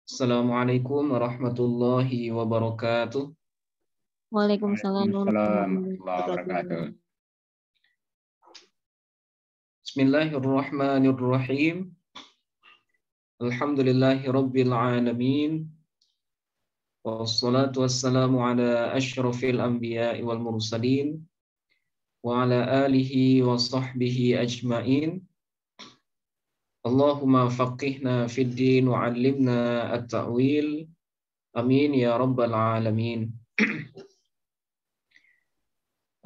Assalamualaikum warahmatullahi wabarakatuh. Waalaikumsalam Waalaikumsalam warahmatullahi warahmatullahi wabarakatuh. wabarakatuh. Bismillahirrahmanirrahim. Alhamdulillahi rabbil alamin. Wassalatu wassalamu ala asyrafil anbiya'i wal mursalin wa ala alihi wa sahbihi ajmain. Allahumma faqihna fid din wa 'allimna at-ta'wil. Amin ya rabbal alamin.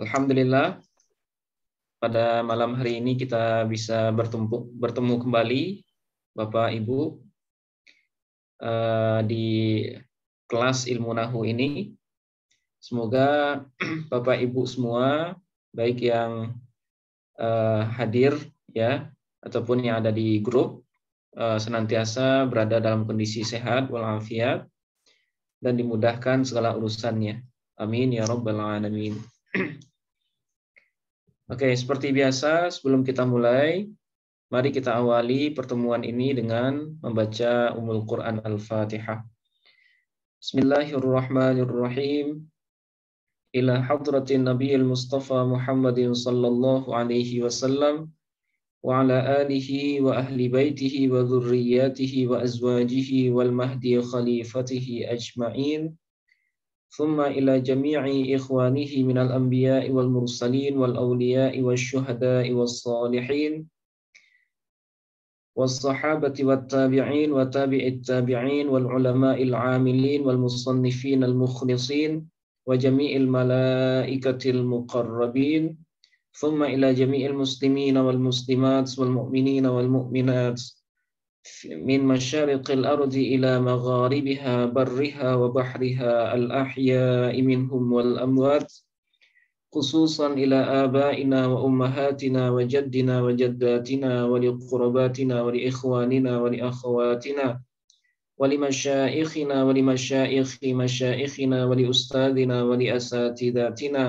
Alhamdulillah, pada malam hari ini kita bisa bertemu kembali Bapak Ibu di kelas ilmu nahu ini. Semoga Bapak Ibu semua, baik yang hadir ya ataupun yang ada di grup, senantiasa berada dalam kondisi sehat walafiat dan dimudahkan segala urusannya. Amin ya rabbal alamin. Oke, seperti biasa sebelum kita mulai, mari kita awali pertemuan ini dengan membaca Ummul Quran Al-Fatihah. Bismillahirrahmanirrahim. Ila hadratin Nabiyil Mustafa Muhammadin sallallahu alaihi wasallam wa ala alihi wa ahli baitihi wa dhurriyyatihi wa azwajihi wal mahdi khalifatihi ajma'in. ثم إلى جميع إخوانه من الأنبياء والمرسلين والأولياء والشهداء والصالحين والصحابة والتابعين وتابع التابعين والعلماء العاملين والمصنفين المخلصين وجميع الملائكة المقربين ثم إلى جميع المسلمين والمسلمات والمؤمنين والمؤمنات من مشارق الأرض إلى مغاربها برها وبحرها الأحياء منهم والأموات خصوصا إلى آبائنا وأمهاتنا وجدنا وجداتنا ولقرباتنا ولإخواننا ولأخواتنا ولمشائخنا ولمشائخ مشائخنا ولأستاذنا ولأساتذتنا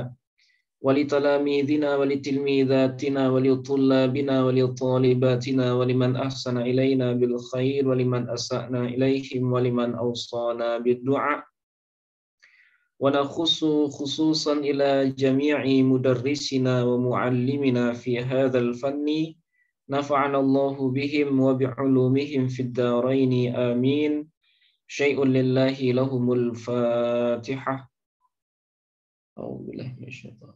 ولتلاميذنا ولتلميذاتنا ولطلابنا ولطالباتنا ولمن أحسن إلينا بالخير ولمن أسأنا إليهم ولمن أوصانا بالدعاء ونخص خصوصا إلى جميع مدرسنا ومعلمنا في هذا الفن نفعنا الله بهم وبعلومهم في الدارين آمين. شيء لله لهم الفاتحة. أعوذ بالله من الشيطان.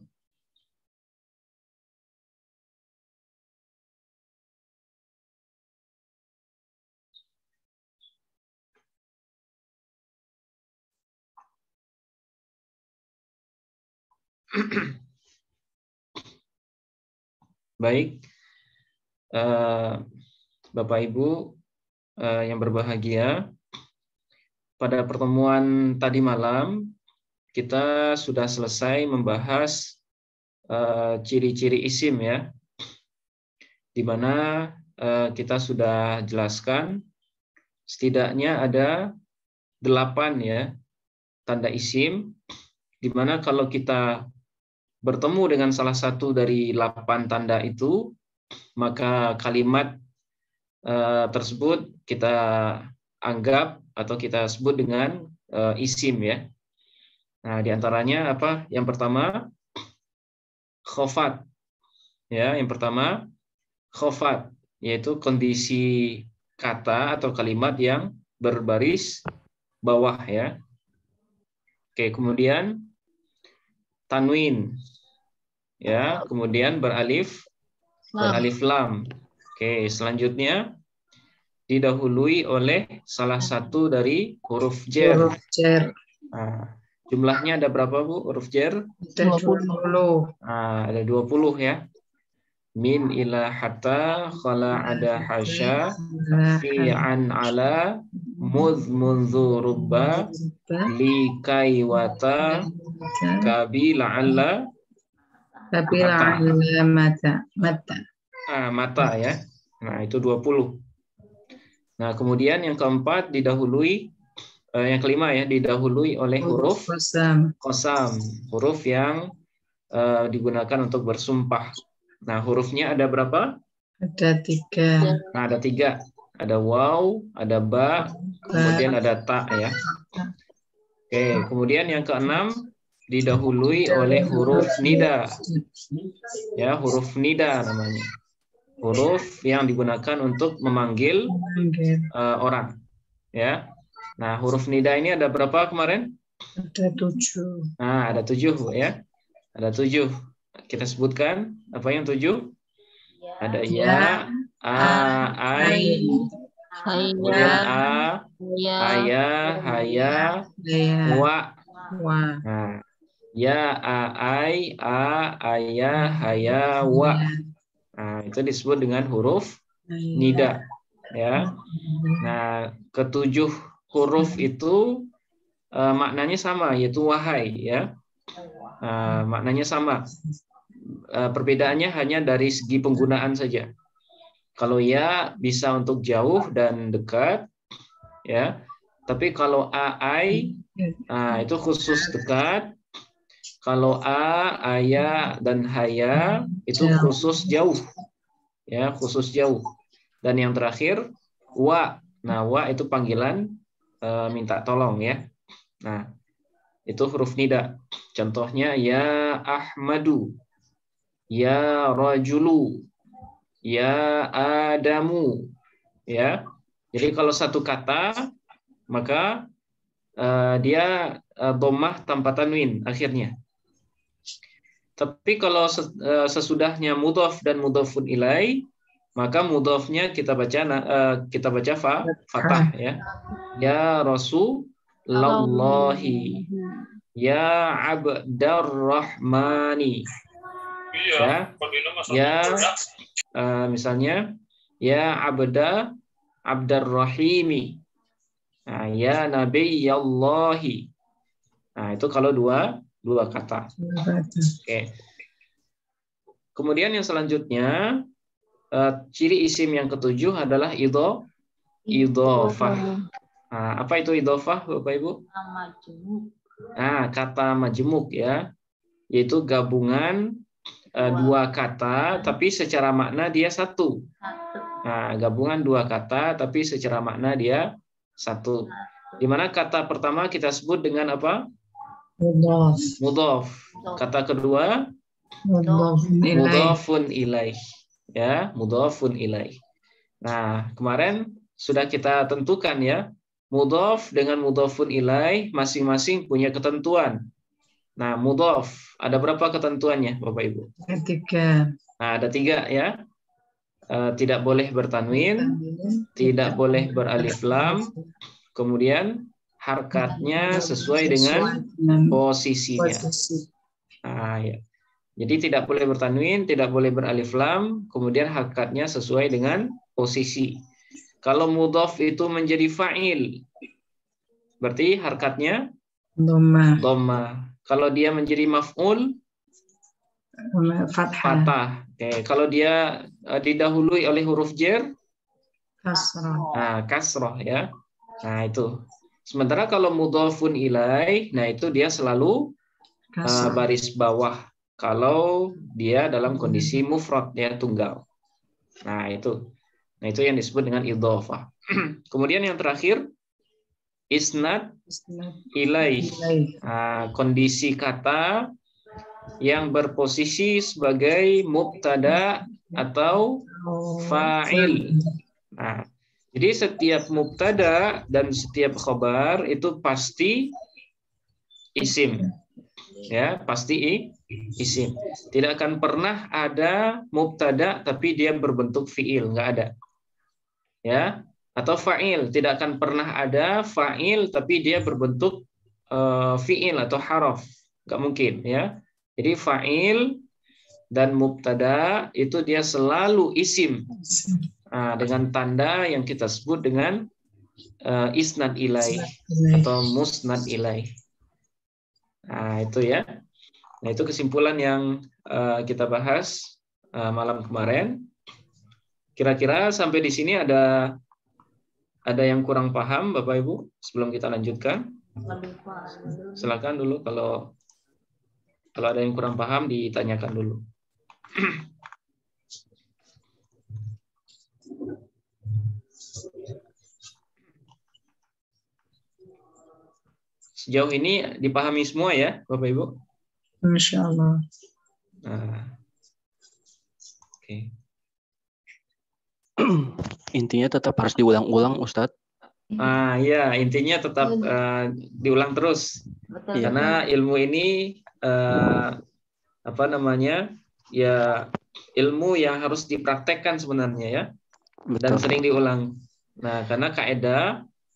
Baik, Bapak Ibu yang berbahagia, pada pertemuan tadi malam kita sudah selesai membahas ciri-ciri isim ya, di mana kita sudah jelaskan setidaknya ada 8 ya tanda isim, di mana kalau kita bertemu dengan salah satu dari 8 tanda itu, maka kalimat tersebut kita anggap atau kita sebut dengan isim ya. Nah, diantaranya apa? Yang pertama khofat ya, yang pertama khofat, yaitu kondisi kata atau kalimat yang berbaris bawah ya. Oke, kemudian tanwin ya, kemudian beralif lam. Oke, selanjutnya didahului oleh salah satu dari huruf jar. Nah, jumlahnya ada berapa Bu huruf jar? 20. Nah, ada 20 ya. Min ila hatta khala ada hasya fi an ala mudh munzu rubba li kai wata kabi la'alla mata ya. Nah, itu 20. Nah, kemudian yang keempat didahului yang kelima ya, didahului oleh huruf qasam, huruf yang digunakan untuk bersumpah. Nah, hurufnya ada berapa? Ada 3. Nah, ada 3. ada waw, ada ba, kemudian ada ta ya. Oke, kemudian yang keenam didahului oleh huruf nida. Ya, huruf nida namanya. Huruf yang digunakan untuk memanggil orang. Ya. Nah, huruf nida ini ada berapa kemarin? Ada 7. Nah, ada 7 ya. Ada 7. Kita sebutkan apa yang 7? Ada ya, ai, kemudian haya, wa. Nah, ya, ai, aya, haya, wa. Nah, itu disebut dengan huruf nida. Ya. Nah, ketujuh huruf itu maknanya sama, yaitu wahai ya. Maknanya sama. Perbedaannya hanya dari segi penggunaan saja. Kalau ya bisa untuk jauh dan dekat, ya. Tapi kalau ai, itu khusus dekat. Kalau aya, dan haya itu khusus jauh, ya, khusus jauh. Dan yang terakhir wa. Nah, wa itu panggilan minta tolong ya. Nah, itu huruf nida. Contohnya ya Ahmadu, ya rajulu, ya Adamu, ya. Jadi kalau satu kata maka dia dhammah tanpa tanwin akhirnya. Tapi kalau sesudahnya mudhaf dan mudhafun ilai, maka mudhafnya kita baca fathah ya. Ya Rasulullahi, ya Abdarrahmani. Ya, misalnya ya Abdarrahimi. Nah, ya Nabiyallahi. Nah, itu kalau dua kata. Oke. Kemudian yang selanjutnya ciri isim yang ketujuh adalah idhofah. Nah, apa itu idhofah, Bapak Ibu? Nah, kata majemuk ya, yaitu gabungan dua kata tapi secara makna dia satu. Nah, gabungan dua kata tapi secara makna dia satu. Di mana kata pertama kita sebut dengan apa? Mudhaf. Kata kedua mudhafun ilaih. Ya, mudhafun ilaih. Nah, kemarin sudah kita tentukan ya, mudhaf dengan mudhafun ilaih masing-masing punya ketentuan. Nah, mudhaf ada berapa ketentuannya, Bapak Ibu? 3. Nah, ada 3 ya. Tidak boleh bertanwin, tidak boleh beralif lam, kemudian harkatnya sesuai dengan posisinya. Nah, ya. Jadi tidak boleh bertanwin, tidak boleh beralif lam, kemudian harkatnya sesuai dengan posisi. Kalau mudhaf itu menjadi fa'il, berarti harkatnya dhamma. Kalau dia menjadi maf'ul, fathah. Oke, kalau dia didahului oleh huruf jar, kasrah ya. Nah, itu. Sementara kalau mudhafun ilaih, nah itu dia selalu baris bawah kalau dia dalam kondisi mufrad ya, tunggal. Nah, itu. Nah, itu yang disebut dengan idhofah. Kemudian yang terakhir isnad ilaih. Nah, kondisi kata yang berposisi sebagai mubtada atau fa'il. Nah, jadi setiap mubtada dan setiap khabar itu pasti isim. Ya, pasti isim. Tidak akan pernah ada mubtada tapi dia berbentuk fiil, enggak ada. Ya, atau fa'il, tidak akan pernah ada fa'il tapi dia berbentuk fiil atau haraf. Enggak mungkin, ya. Jadi fa'il dan mubtada itu dia selalu isim. Nah, dengan tanda yang kita sebut dengan isnad ilaih atau musnad ilaih. Nah, itu ya. Nah, itu kesimpulan yang kita bahas malam kemarin. Kira-kira sampai di sini ada yang kurang paham, Bapak Ibu, sebelum kita lanjutkan? Silakan dulu kalau ada yang kurang paham ditanyakan dulu. Sejauh ini dipahami semua ya, Bapak Ibu? Masya Allah. Nah, oke. Intinya tetap harus diulang-ulang, Ustadz. Ya, intinya tetap diulang terus. Betul. Karena ilmu ini apa namanya? Ya, ilmu yang harus dipraktekkan sebenarnya ya. Dan Betul. sering diulang. Nah, karena kaidah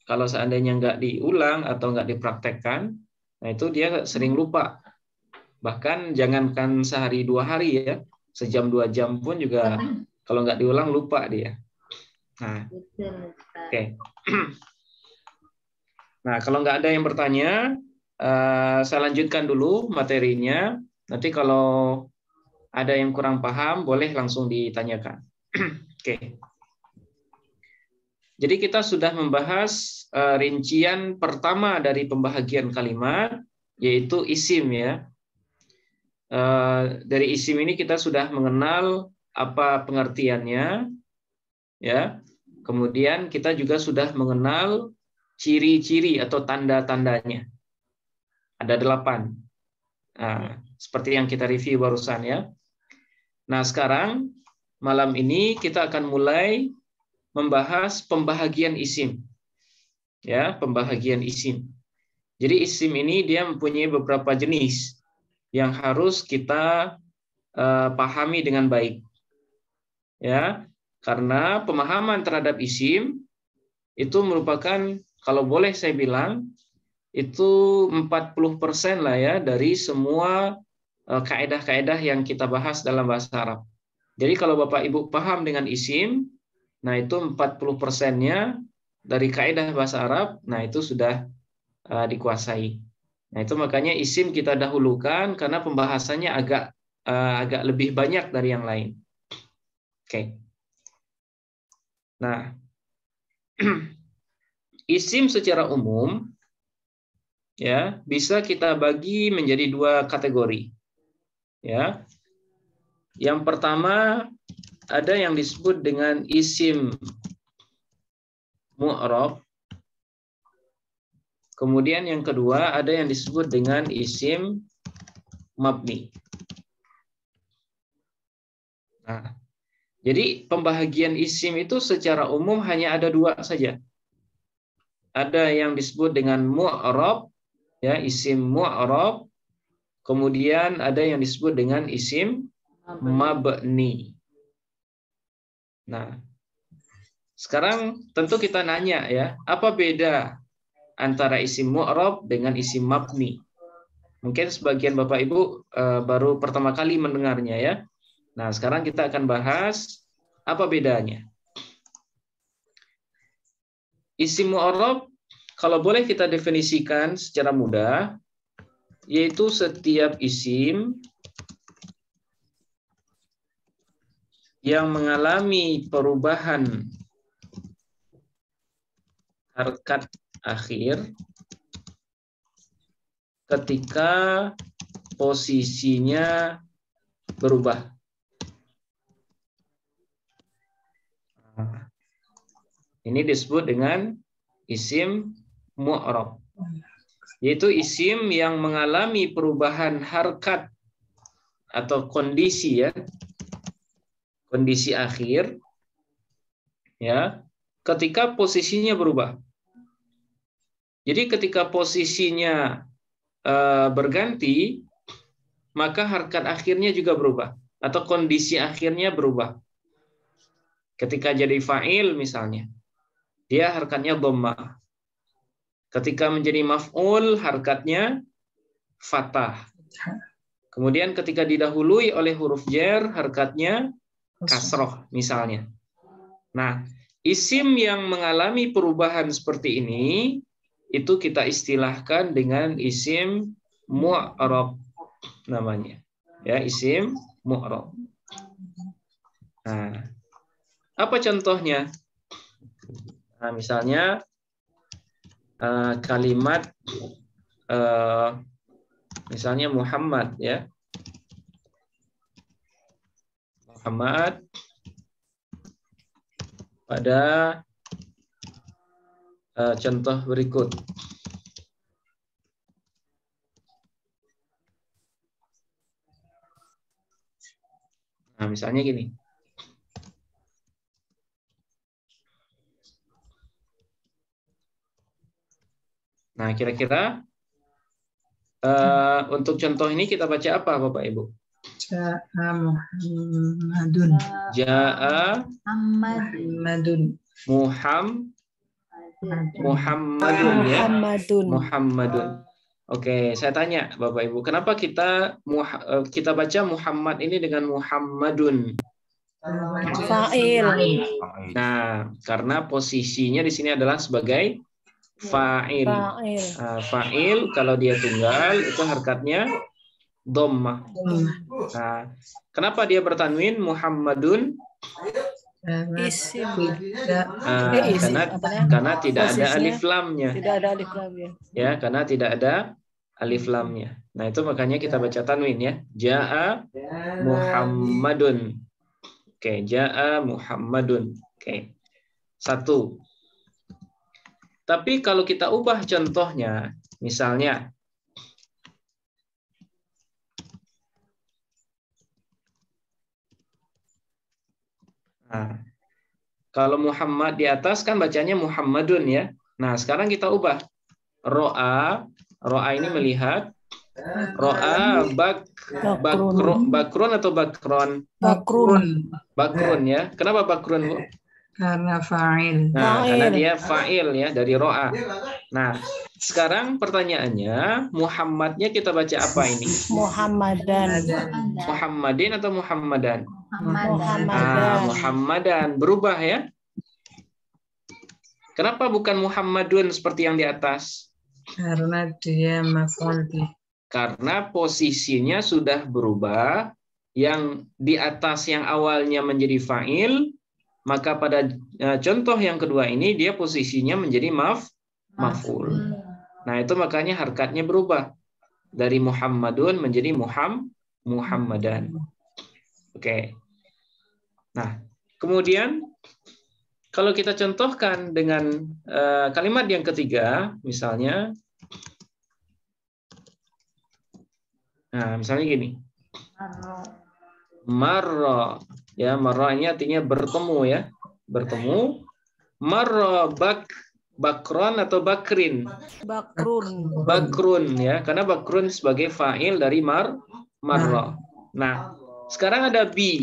kalau seandainya nggak diulang atau nggak dipraktekkan, nah itu dia sering lupa. Bahkan jangankan sehari 2 hari ya, sejam 2 jam pun juga kalau nggak diulang lupa dia. Nah, oke. Nah, kalau nggak ada yang bertanya, saya lanjutkan dulu materinya. Nanti kalau ada yang kurang paham, boleh langsung ditanyakan. Oke. Jadi kita sudah membahas rincian pertama dari pembahagian kalimat, yaitu isim ya. Dari isim ini kita sudah mengenal apa pengertiannya, ya. Kemudian kita juga sudah mengenal ciri-ciri atau tanda-tandanya. Ada 8. Nah, seperti yang kita review barusan ya. Nah, sekarang malam ini kita akan mulai membahas pembahagian isim. Ya, pembahagian isim. Jadi isim ini dia mempunyai beberapa jenis yang harus kita pahami dengan baik. Ya, karena pemahaman terhadap isim itu merupakan, kalau boleh saya bilang, itu 40% lah ya dari semua kaedah-kaedah yang kita bahas dalam bahasa Arab. Jadi kalau Bapak Ibu paham dengan isim, nah itu 40%-nya dari kaidah bahasa Arab, nah itu sudah dikuasai. Nah itu makanya isim kita dahulukan karena pembahasannya agak lebih banyak dari yang lain. Oke. Nah, isim secara umum ya bisa kita bagi menjadi 2 kategori. Ya. Yang pertama ada yang disebut dengan isim mu'rab. Kemudian yang kedua ada yang disebut dengan isim mabni. Nah, jadi pembahagian isim itu secara umum hanya ada 2 saja. Ada yang disebut dengan mu'rab, ya isim mu'rab. Kemudian ada yang disebut dengan isim mabni. Nah, sekarang tentu kita nanya ya, apa beda antara isim mu'rab dengan isim mabni? Mungkin sebagian Bapak Ibu baru pertama kali mendengarnya ya. Nah, sekarang kita akan bahas apa bedanya. Isim mu'rab kalau boleh kita definisikan secara mudah, yaitu setiap isim yang mengalami perubahan harkat akhir ketika posisinya berubah. Ini disebut dengan isim mu'rab. Yaitu isim yang mengalami perubahan harkat atau kondisi ya. Kondisi akhir ya, ketika posisinya berubah. Jadi ketika posisinya berganti, maka harkat akhirnya juga berubah atau kondisi akhirnya berubah. Ketika jadi fa'il misalnya, dia harkatnya dhammah. Ketika menjadi maf'ul, harkatnya fathah. Kemudian ketika didahului oleh huruf jar, harkatnya kasroh misalnya. Nah, isim yang mengalami perubahan seperti ini, itu kita istilahkan dengan isim mu'rab namanya. Ya, isim mu'rab. Nah, apa contohnya? Nah, misalnya kalimat misalnya Muhammad ya. Muhammad pada contoh berikut. Nah, misalnya gini. Nah, kira-kira untuk contoh ini kita baca apa, Bapak Ibu? Ja'a Muhammadun. Ja'a Muhammadun. Muhammadun ya. Muhammadun. Muhammadun. Oke, saya tanya Bapak Ibu, kenapa kita baca Muhammad ini dengan Muhammadun? Fa'il. Nah, karena posisinya di sini adalah sebagai fa'il. Fa'il. Nah, fa'il kalau dia tunggal itu harkatnya dhammah. Nah, kenapa dia bertanwin Muhammadun? Isim. Karena tidak ada alif lamnya. Tidak ada alif lamnya. Ya, karena tidak ada alif lamnya. Nah, itu makanya kita baca tanwin ya. Ja'a Muhammadun. Oke, ja'a Muhammadun. Oke. 1. Tapi kalau kita ubah contohnya, misalnya nah, kalau Muhammad di atas kan bacanya Muhammadun ya. Nah, sekarang kita ubah. Ro'a ini melihat. Ro'a bakrun atau bakron? Bakrun ya. Kenapa bakrun, Bu? Karena fa'il. Nah, karena dia fa'il ya dari ro'a. Nah, sekarang pertanyaannya, Muhammadnya kita baca apa ini? Muhammadan. Muhammadin atau Muhammadan? Muhammadan. Muhammadan. Berubah ya. Kenapa bukan Muhammadun seperti yang di atas? Karena dia maf'ul bih. Karena posisinya sudah berubah. Yang di atas yang awalnya menjadi fa'il, maka pada contoh yang kedua ini dia posisinya menjadi maf'ul. Nah, itu makanya harkatnya berubah dari Muhammadun menjadi Muhammadan. Oke. Nah, kemudian kalau kita contohkan dengan kalimat yang ketiga, misalnya, nah, misalnya gini. Marra, ya, marra ini artinya bertemu ya, bertemu. Marra bakron atau bakrin? Bakrun ya, karena bakrun sebagai fa'il dari marra. Nah, sekarang ada bi,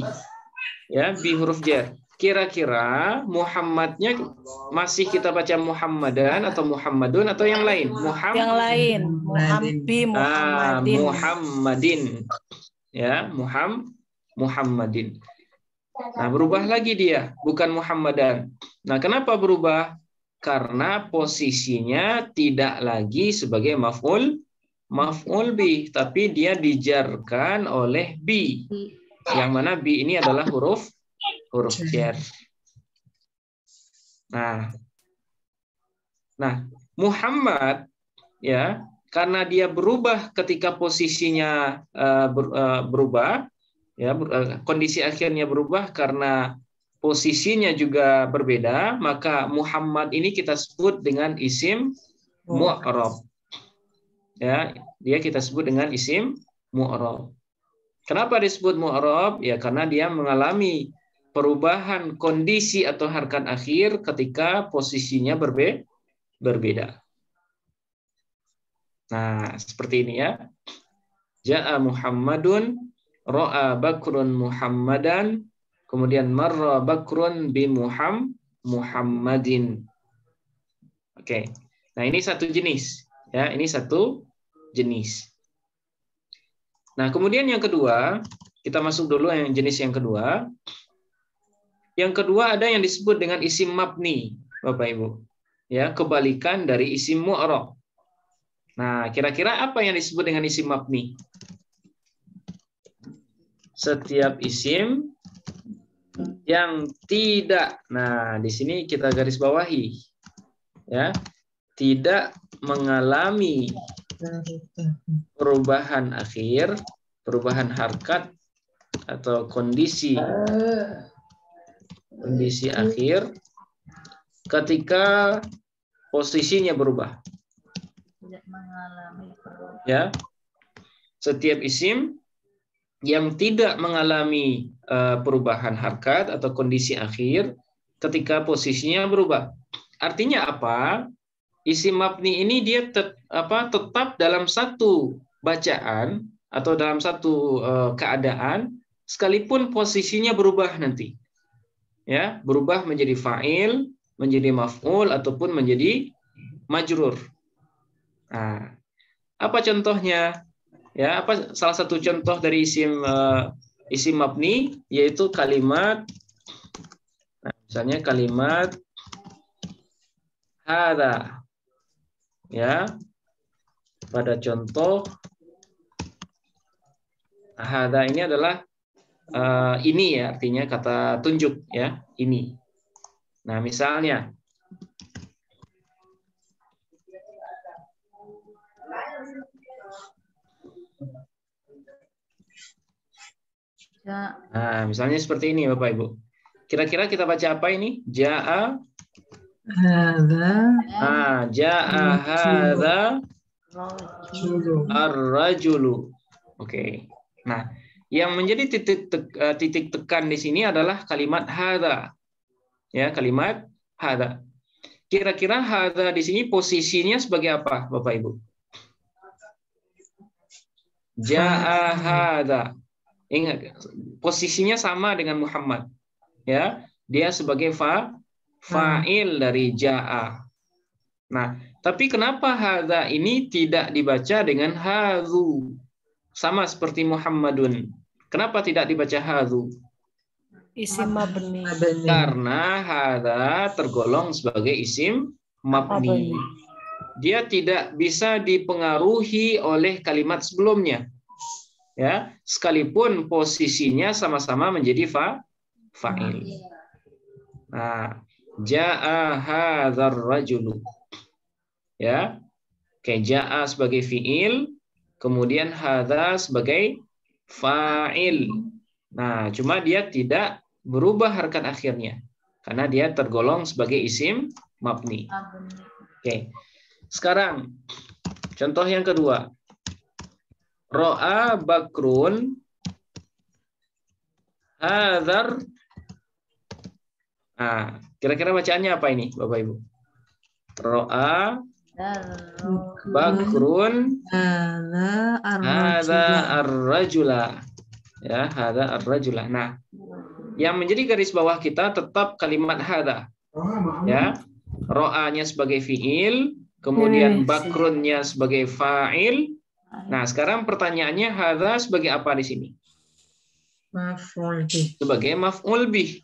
ya, bi huruf jar. Kira-kira Muhammadnya masih kita baca Muhammadan atau Muhammadun atau yang lain? Yang lain. Muhammadin. Muhammadin. Ya, Muhammadin. Nah, berubah lagi dia, bukan Muhammadan. Nah, kenapa berubah? Karena posisinya tidak lagi sebagai maf'ul bih, tapi dia dijarkan oleh bi. Yang mana bi ini adalah huruf jar. Nah, Muhammad ya, karena dia berubah ketika posisinya berubah, ya, kondisi akhirnya berubah karena posisinya juga berbeda, maka Muhammad ini kita sebut dengan isim mu'rab. Ya, dia kita sebut dengan isim mu'rab. Kenapa disebut mu'rab? Ya, karena dia mengalami perubahan kondisi atau harkat akhir ketika posisinya berbeda. Nah, seperti ini ya. Ja'a Muhammadun, ro'a Bakrun Muhammadan, kemudian marra Bakrun bi Muhammadin. Oke. Nah, ini satu jenis, ya, ini satu jenis. Nah, kemudian yang kedua, kita masuk dulu yang jenis yang kedua. Yang kedua ada yang disebut dengan isim mabni, Bapak Ibu. Ya, kebalikan dari isim mu'rab. Nah, kira-kira apa yang disebut dengan isim mabni? Setiap isim yang tidak, nah di sini kita garis bawahi, ya, tidak mengalami perubahan akhir, perubahan harkat atau kondisi akhir ketika posisinya berubah. Ya, setiap isim yang tidak mengalami perubahan harkat atau kondisi akhir ketika posisinya berubah. Artinya apa? Isim mabni ini dia tetap dalam satu bacaan atau dalam satu keadaan sekalipun posisinya berubah nanti. Ya, berubah menjadi fa'il, menjadi maf'ul ataupun menjadi majrur. Nah, apa contohnya? Ya, apa salah satu contoh dari isim mabni yaitu kalimat, nah, misalnya kalimat hadza. Ya. Pada contoh hadza ini adalah ini ya, artinya kata tunjuk ya, ini. Nah, misalnya nah, misalnya seperti ini Bapak Ibu. Kira-kira kita baca apa ini? Ja'a Hadza ja'a hadza ar-rajulu. Oke. Nah, yang menjadi titik tekan di sini adalah kalimat hadza. Ya, kalimat hadza. Kira-kira hadza di sini posisinya sebagai apa, Bapak Ibu? Ja'a hadza. Ingat, posisinya sama dengan Muhammad. Ya, dia sebagai fa'il dari ja'a. Nah, tapi kenapa hadza ini tidak dibaca dengan hadzu? Sama seperti Muhammadun. Kenapa tidak dibaca hadzu? Isim mabni. Karena hadza tergolong sebagai isim mabni. Dia tidak bisa dipengaruhi oleh kalimat sebelumnya. Ya, sekalipun posisinya sama-sama menjadi fa'il. Nah, ja'a hadzal rajulu. Ya. Kayak ja'a sebagai fi'il, kemudian hadza sebagai fa'il. Nah, cuma dia tidak berubah harkat akhirnya karena dia tergolong sebagai isim mabni. Oke. Sekarang contoh yang kedua. Ro'a Bakrun hadzar. Nah, kira-kira bacaannya apa ini, Bapak Ibu? Ro'a Bakrun hadza ar-rajula. Ya, hadza ar-rajula. Nah, yang menjadi garis bawah kita tetap kalimat hadza. Ya. Ro'anya sebagai fiil, kemudian bakrunnya sebagai fa'il. Nah, sekarang pertanyaannya hadza sebagai apa di sini? Maf'ul bih. Sebagai maf'ul bih.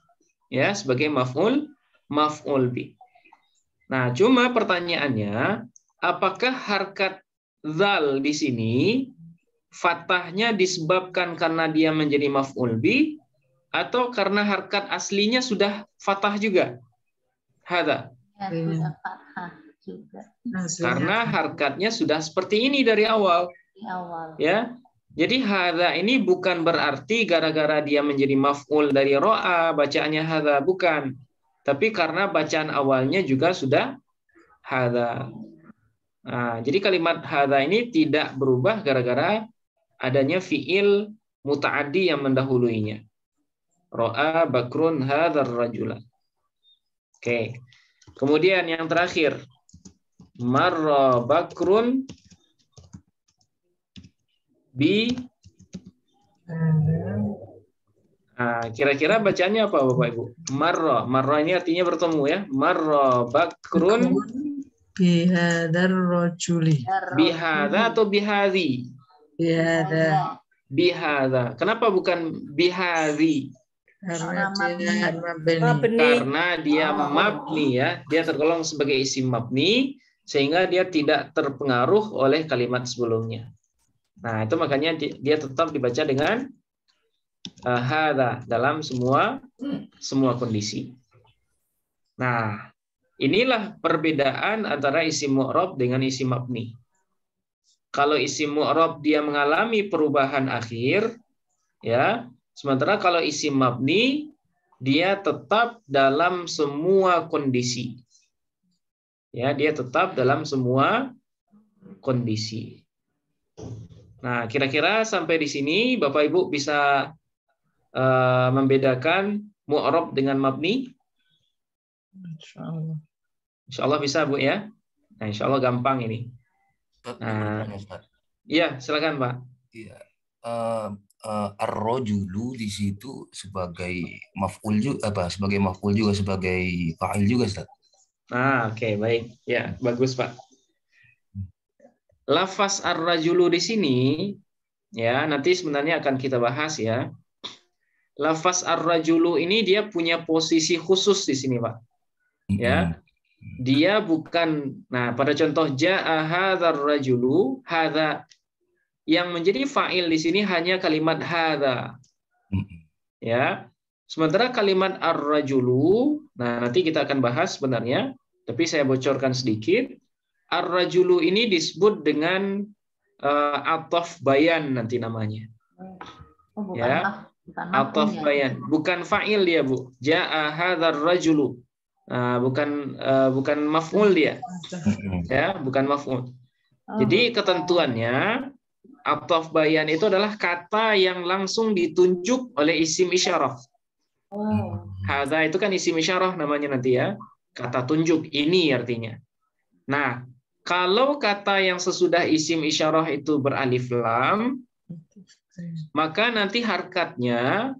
Ya, sebagai maf'ul bih. Nah, cuma pertanyaannya, apakah harkat zal di sini fathahnya disebabkan karena dia menjadi maf'ul bih atau karena harkat aslinya sudah fathah juga? Hadza. Karena harkatnya sudah seperti ini dari awal. Ya. Jadi hadza ini bukan berarti gara-gara dia menjadi maf'ul dari ro'a bacaannya hadza, bukan. Tapi karena bacaan awalnya juga sudah hadza. Nah, jadi kalimat hadza ini tidak berubah gara-gara adanya fi'il muta'addi yang mendahuluinya. Ro'a bakrun hadzal rajula. Oke. Kemudian yang terakhir. Marra bakrun bi. Nah, kira-kira bacaannya apa Bapak Ibu? Marra. Marra ini artinya bertemu ya. Marra bakrun bihadzal rajuli. Bihadza atau bihadzi? Bihadza. Bihadza. Kenapa bukan bihadzi? Karena dia mabni ya. Dia tergolong sebagai isim mabni sehingga dia tidak terpengaruh oleh kalimat sebelumnya. Nah, itu makanya dia tetap dibaca dengan hadza dalam semua kondisi. Nah, inilah perbedaan antara isim mu'rab dengan isim mabni. Kalau isim mu'rab dia mengalami perubahan akhir, ya. Sementara kalau isim mabni dia tetap dalam semua kondisi. Ya, dia tetap dalam semua kondisi. Nah, kira-kira sampai di sini Bapak Ibu bisa membedakan mu'rab dengan mabni? Insyaallah. Insya Allah bisa, Bu ya. Nah, insya Allah gampang ini. Nah, iya, silakan Pak. Iya. Ar-rajulu di situ sebagai maf'ul juga sebagai maf'ul juga sebagai fa'il juga, Ustaz. Nah, oke, baik. Ya, bagus, Pak. Lafaz ar-rajulu di sini ya, nanti sebenarnya akan kita bahas ya. Lafaz ar-rajulu ini dia punya posisi khusus di sini, Pak. Ya. Dia bukan, nah pada contoh ja'a hadzal rajulu, hadza yang menjadi fa'il di sini hanya kalimat hadza. Ya. Sementara kalimat ar-rajulu, nah nanti kita akan bahas sebenarnya, tapi saya bocorkan sedikit. Ar-rajulu ini disebut dengan ataf bayan nanti namanya. Oh, bukan Ya. bukan Ataf maf'ul ya. bayan, bukan fa'il dia, Bu. Ja'a hadzal rajulu. Bukan maf'ul dia. Ya, bukan maf'ul. Jadi ketentuannya ataf bayan itu adalah kata yang langsung ditunjuk oleh isim isyarah. Hadza itu kan isim isyarah namanya nanti ya. Kata tunjuk ini artinya. Nah, kalau kata yang sesudah isim isyarah itu beralif lam, maka nanti harkatnya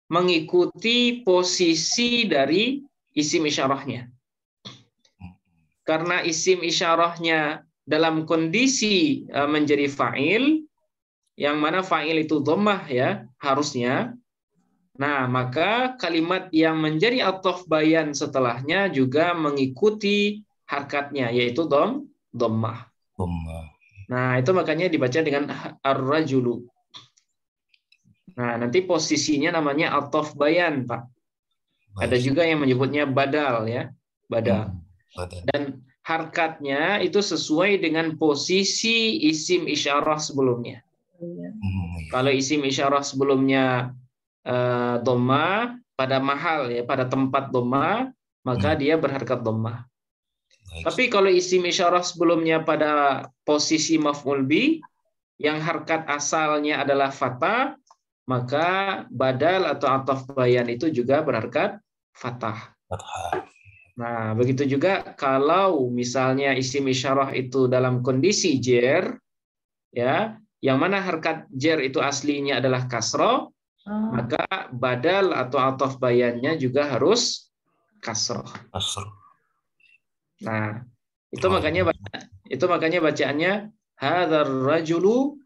mengikuti posisi dari isim isyarahnya. Karena isim isyarahnya dalam kondisi menjadi fa'il, yang mana fa'il itu dhammah ya, harusnya. Nah, maka kalimat yang menjadi ataf bayan setelahnya juga mengikuti harkatnya, yaitu dhammah. Nah, itu makanya dibaca dengan ar-rajulu. Nah, nanti posisinya namanya ataf bayan, Pak. Ada juga yang menyebutnya badal ya, badal. Dan harkatnya itu sesuai dengan posisi isim isyarah sebelumnya. Kalau isim isyarah sebelumnya dhamma pada mahal ya, pada tempat dhamma, maka dia berharkat dhamma. Tapi kalau isim isyarah sebelumnya pada posisi maf'ul bi yang harkat asalnya adalah fathah, maka badal atau ataf bayan itu juga berharkat fathah. Nah, begitu juga kalau misalnya isim isyarah itu dalam kondisi jer, ya, yang mana harkat jer itu aslinya adalah kasroh, maka badal atau ataf bayannya juga harus kasroh. Nah, itu makanya bacaannya hadzal rajulu,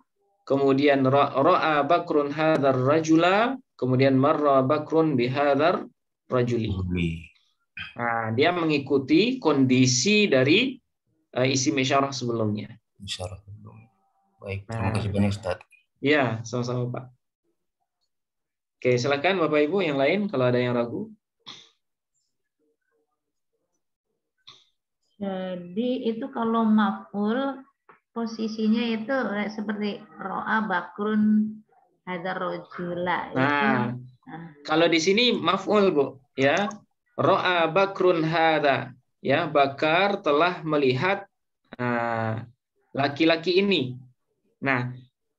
kemudian ra'a bakrun hadzal rajula, kemudian marra bakrun bihadzal rajuli. Nah, dia mengikuti kondisi dari isim isyarah sebelumnya. Baik, terima kasih banyak, Ustaz. Ya, sama-sama, Pak. Oke, silakan Bapak Ibu yang lain kalau ada yang ragu. Jadi itu kalau maf'ul posisinya itu seperti ro'a bakrun hadzal rajula. Nah, kalau di sini maf'ul, Bu, ya. Ro'a bakrun hadza, ya, Bakar telah melihat laki-laki ini. Nah,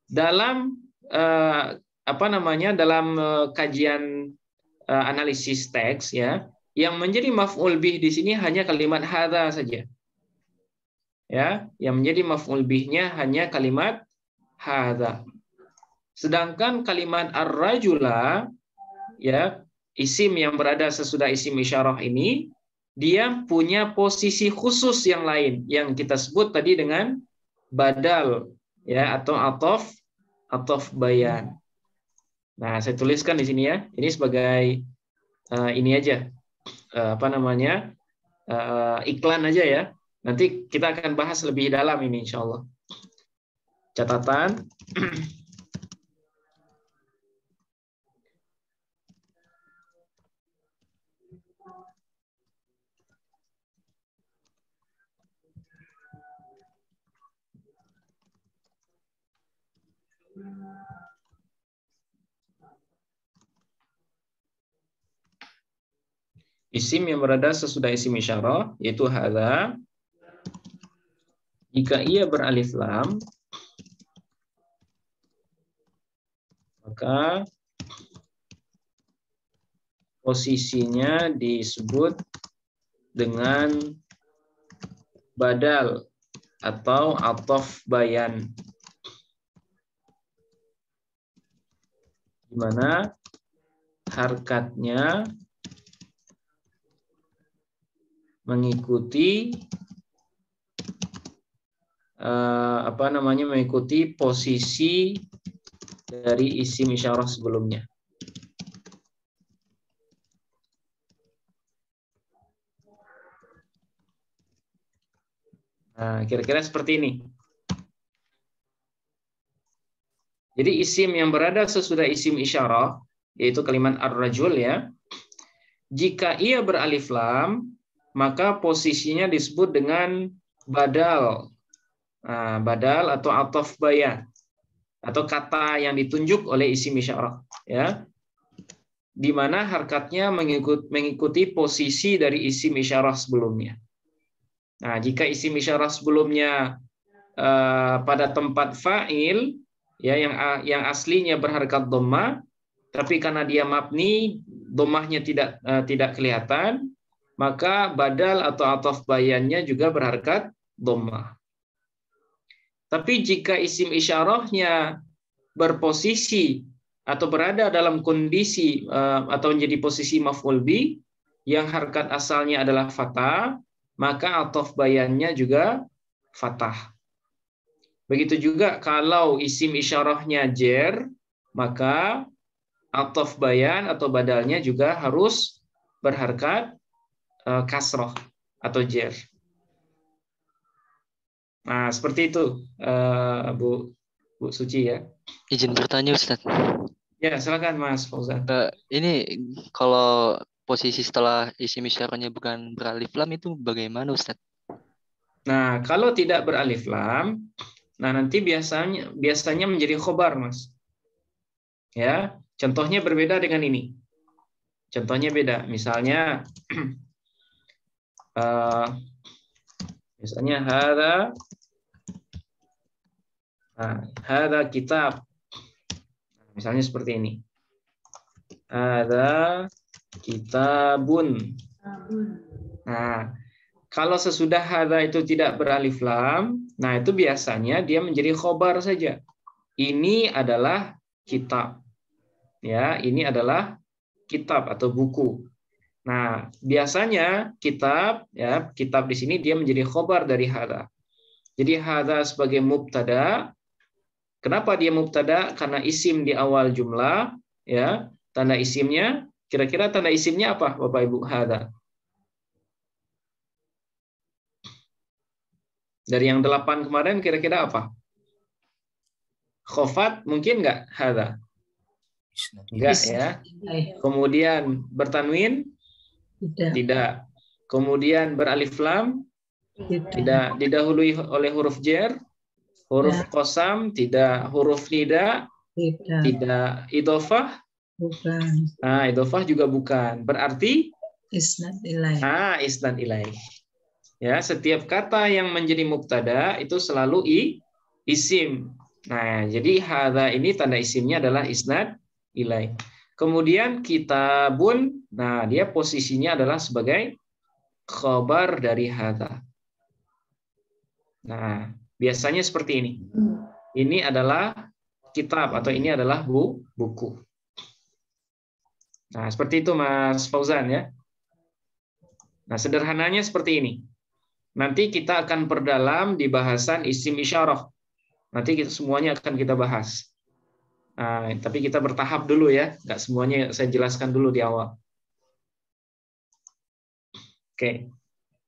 dalam dalam kajian analisis teks ya, yang menjadi maf'ul bih di sini hanya kalimat hadza saja. Ya, yang menjadi maf'ul bihnya hanya kalimat hadza. Sedangkan kalimat ar-rajula ya, isim yang berada sesudah isim isyarah ini, dia punya posisi khusus yang lain yang kita sebut tadi dengan badal ya, atau ataf bayan. Nah, saya tuliskan di sini ya. Ini sebagai ini aja iklan aja ya. Nanti kita akan bahas lebih dalam ini insya Allah. Catatan. Isim yang berada sesudah isim isyarah, yaitu hadza, jika ia beralif lam, maka posisinya disebut dengan badal atau ataf bayan, di mana harkatnya mengikuti mengikuti posisi dari isim isyarah sebelumnya. Nah, kira-kira seperti ini. Jadi isim yang berada sesudah isim isyarah, yaitu kalimat ar-rajul ya, jika ia beralif lam, maka posisinya disebut dengan badal. Nah, badal atau ataf bayan, atau kata yang ditunjuk oleh isim isyarah, ya, di mana harkatnya mengikuti posisi dari isim isyarah sebelumnya. Nah, jika isim isyarah sebelumnya pada tempat fa'il, ya, yang aslinya berharkat dhammah, tapi karena dia mabni, dhammahnya tidak kelihatan, maka badal atau ataf bayannya juga berharkat dhammah. Tapi jika isim isyarahnya berposisi atau berada dalam kondisi atau menjadi posisi maf'ul bi yang harkat asalnya adalah fathah, maka ataf bayannya juga fathah. Begitu juga kalau isim isyarahnya jer, maka ataf bayan atau badalnya juga harus berharkat kasroh atau jer. Nah, seperti itu, Bu Suci ya. Izin bertanya, Ustaz. Ya, silakan Mas Fauzan. Ini kalau posisi setelah isim isyarahnya bukan beralif lam itu bagaimana, Ustaz? Nah, kalau tidak beralif lam, nah nanti biasanya menjadi khobar, Mas. Ya, contohnya berbeda dengan ini. Contohnya beda. Misalnya misalnya hadza kitab. Misalnya seperti ini. Hadza kitabun. Nah, kalau sesudah hadza itu tidak beralif lam, nah itu biasanya dia menjadi khobar saja. Ini adalah kitab. Ya, ini adalah kitab atau buku. Nah, biasanya kitab, ya, kitab di sini dia menjadi khobar dari hadza. Jadi hadza sebagai mubtada. Kenapa dia mubtada? Karena isim di awal jumlah, ya. Tanda isimnya, kira-kira tanda isimnya apa, Bapak Ibu? Hadza. Dari yang 8 kemarin kira-kira apa? Khofat mungkin nggak hadza? Enggak ya. Kemudian bertanwin? Tidak. Kemudian beralif lam? Tidak. Didahului oleh huruf jer? Huruf qasam? Tidak. Huruf nida? Tidak. Idhofah? Bukan. Nah, idhofah juga bukan. Berarti? Isnad ilaih. Isnad ilaih. Ya, setiap kata yang menjadi mubtada itu selalu isim. Nah, jadi hadza ini tanda isimnya adalah isnad ilaih. Kemudian kitabun, nah dia posisinya adalah sebagai khabar dari hadza. Nah, biasanya seperti ini. Ini adalah kitab atau ini adalah buku. Nah, seperti itu Mas Fauzan ya. Nah, sederhananya seperti ini. Nanti kita akan perdalam di bahasan isim isyarah. Nanti semuanya akan kita bahas. Nah, tapi kita bertahap dulu ya. Nggak semuanya saya jelaskan dulu di awal. Oke.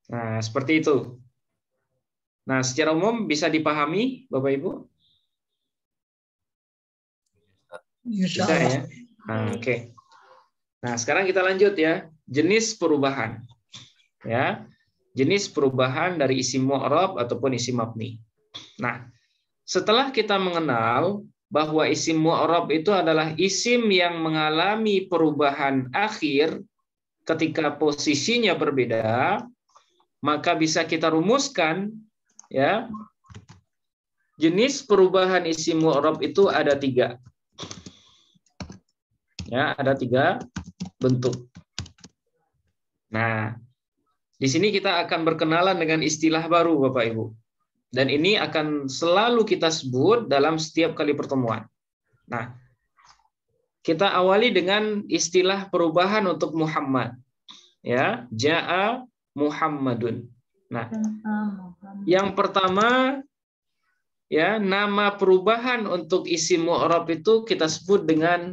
Nah, seperti itu. Nah, secara umum bisa dipahami, Bapak Ibu? Bisa ya? Nah, oke. Nah, sekarang kita lanjut ya. Jenis perubahan. Ya. Jenis perubahan dari isim mu'rab ataupun isim mabni. Nah, setelah kita mengenal bahwa isim mu'rab itu adalah isim yang mengalami perubahan akhir ketika posisinya berbeda, maka bisa kita rumuskan ya. Jenis perubahan isim mu'rab itu ada 3. Ya, ada 3 bentuk. Nah, di sini kita akan berkenalan dengan istilah baru, Bapak Ibu. Dan ini akan selalu kita sebut dalam setiap kali pertemuan. Nah, kita awali dengan istilah perubahan untuk Muhammad. Ya, ja'a Muhammadun. Nah, yang pertama ya, nama perubahan untuk isim mu'rab itu kita sebut dengan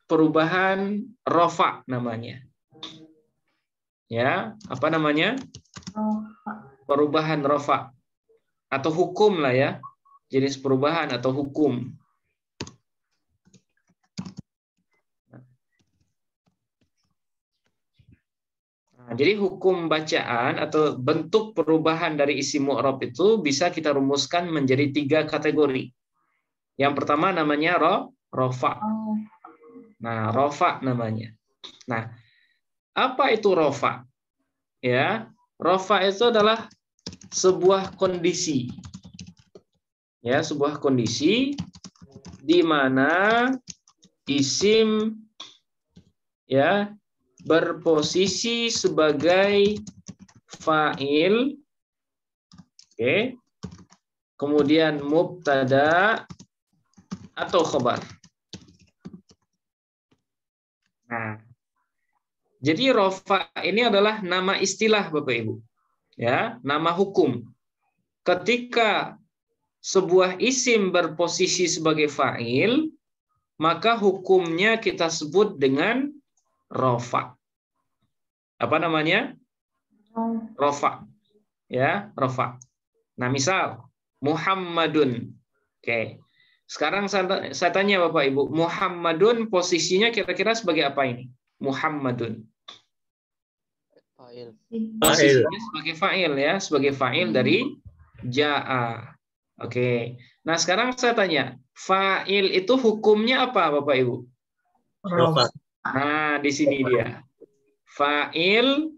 perubahan rofa namanya. Ya, apa namanya? Perubahan rofa atau hukum lah ya. Jenis perubahan atau hukum. Nah, jadi hukum bacaan atau bentuk perubahan dari isim mu'rab itu bisa kita rumuskan menjadi 3 kategori. Yang pertama namanya rofa. Nah, rofa namanya. Nah, apa itu rofa? Ya, rofa itu adalah sebuah kondisi. Ya, sebuah kondisi di mana isim ya berposisi sebagai fa'il, oke, kemudian mubtada atau khabar. Nah, jadi rofa ini adalah nama istilah Bapak Ibu, ya, nama hukum. Ketika sebuah isim berposisi sebagai fa'il, maka hukumnya kita sebut dengan rofa. Apa namanya? Rofa. Ya, rofa. Nah, misal Muhammadun. Oke. Sekarang saya tanya Bapak Ibu, Muhammadun posisinya kira-kira sebagai apa ini? Muhammadun. Fa'il. Posisinya sebagai fa'il ya, sebagai fa'il dari ja'a. Oke. Nah, sekarang saya tanya, fa'il itu hukumnya apa Bapak Ibu? Rofa. Nah, di sini dia. Fa'il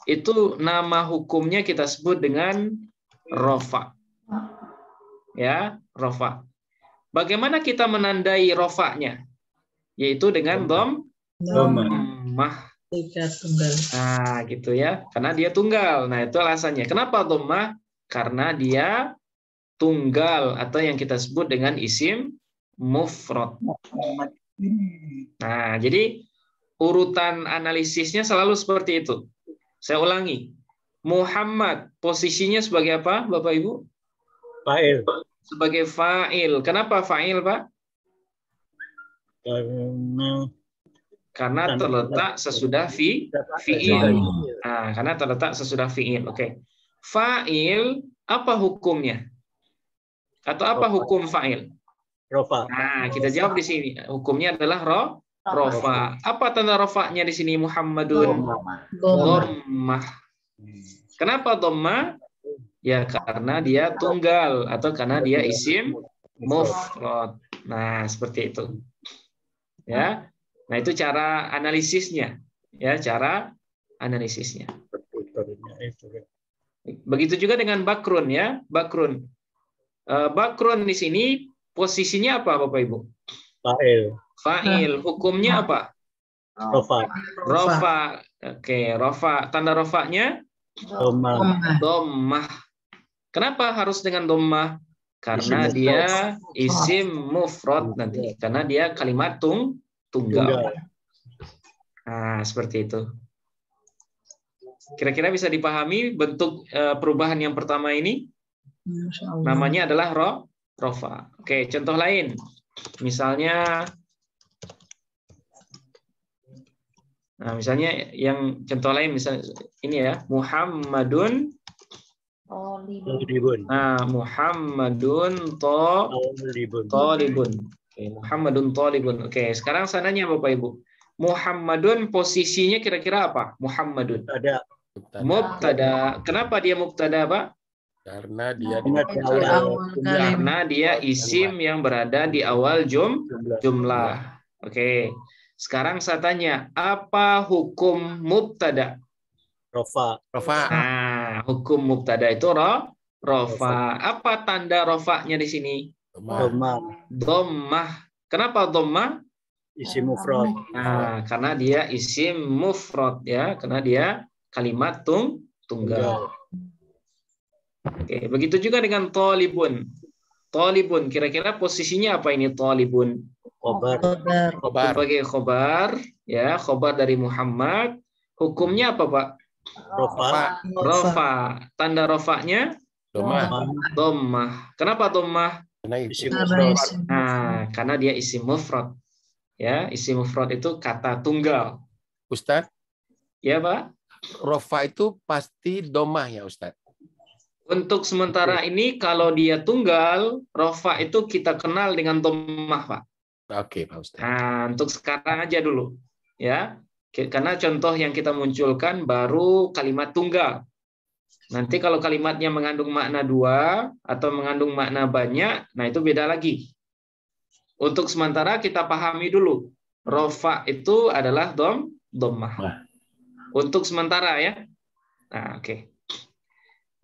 itu nama hukumnya kita sebut dengan rofa. Ya, rofa. Bagaimana kita menandai rofanya? Yaitu dengan dhammah. Tiga tunggal. Nah, gitu ya. Karena dia tunggal. Nah, itu alasannya. Kenapa dhammah? Karena dia tunggal atau yang kita sebut dengan isim mufrad. Nah, jadi urutan analisisnya selalu seperti itu. Saya ulangi. Muhammad posisinya sebagai apa, Bapak Ibu? Fa'il. Sebagai fa'il. Kenapa fa'il, Pak? Karena terletak sesudah fi'il. Nah, karena terletak sesudah fi'il. Oke. Fa'il apa hukumnya? Atau apa hukum fa'il? Rofa. Nah, kita jawab di sini. Hukumnya adalah rofa. Apa tanda rofanya di sini Muhammadun? Dhammah. Kenapa dhammah? Ya karena dia tunggal atau karena dia isim mufrad. Nah, seperti itu. Ya. Nah, itu cara analisisnya. Ya, cara analisisnya. Begitu juga dengan bakrun ya, bakrun. Bakrun di sini posisinya apa Bapak Ibu? Fa'il. Fa'il. Hukumnya apa? Rofa. Rofa. Oke, rofa. Tanda rofanya? Dhammah. Kenapa harus dengan dhammah? Karena dia isim mufrad nanti. Karena dia kalimat tunggal. Nah, seperti itu. Kira-kira bisa dipahami bentuk perubahan yang pertama ini? Namanya adalah rofa. Oke, contoh lain. Misalnya yang contoh lain misalnya ini ya, Muhammadun Talibun. Nah, Muhammadun talibun. Oke, Muhammadun talibun. Oke, sekarang saya nanya Bapak Ibu. Muhammadun posisinya kira-kira apa? Muhammadun. Ada. Mubtada. Kenapa dia mubtada, Pak? Karena dia Karena dia isim yang berada di awal jumlah. Oke. Sekarang saya tanya, apa hukum mubtada? Rofa. Nah, hukum mubtada itu rofa. Apa tanda rofanya di sini? Dhammah. Dhammah. Kenapa dhammah? Isim mufrad. Nah, karena dia isim mufrad ya, karena dia kalimat tunggal. Oke, begitu juga dengan thalibun. Thalibun, kira-kira posisinya apa ini thalibun? Khobar. Khobar. Sebagai khobar, ya, khobar dari Muhammad. Hukumnya apa, Pak? Rofa. Rofa. Tanda rofanya dhammah. Kenapa dhammah? Isim Karena mufrad. isim Nah, karena dia isim mufrad. Ya, isim mufrad itu kata tunggal. Ustadz, Ya, Pak? rofa itu pasti domah ya Ustadz? Untuk sementara ini kalau dia tunggal, rofa itu kita kenal dengan dhammah, Pak. Oke, Pak Ustadz. Nah, untuk sekarang aja dulu. Ya. Karena contoh yang kita munculkan baru kalimat tunggal. Nanti kalau kalimatnya mengandung makna dua atau mengandung makna banyak, nah itu beda lagi. Untuk sementara kita pahami dulu. Rofa itu adalah dhammah. Untuk sementara ya. Nah, oke.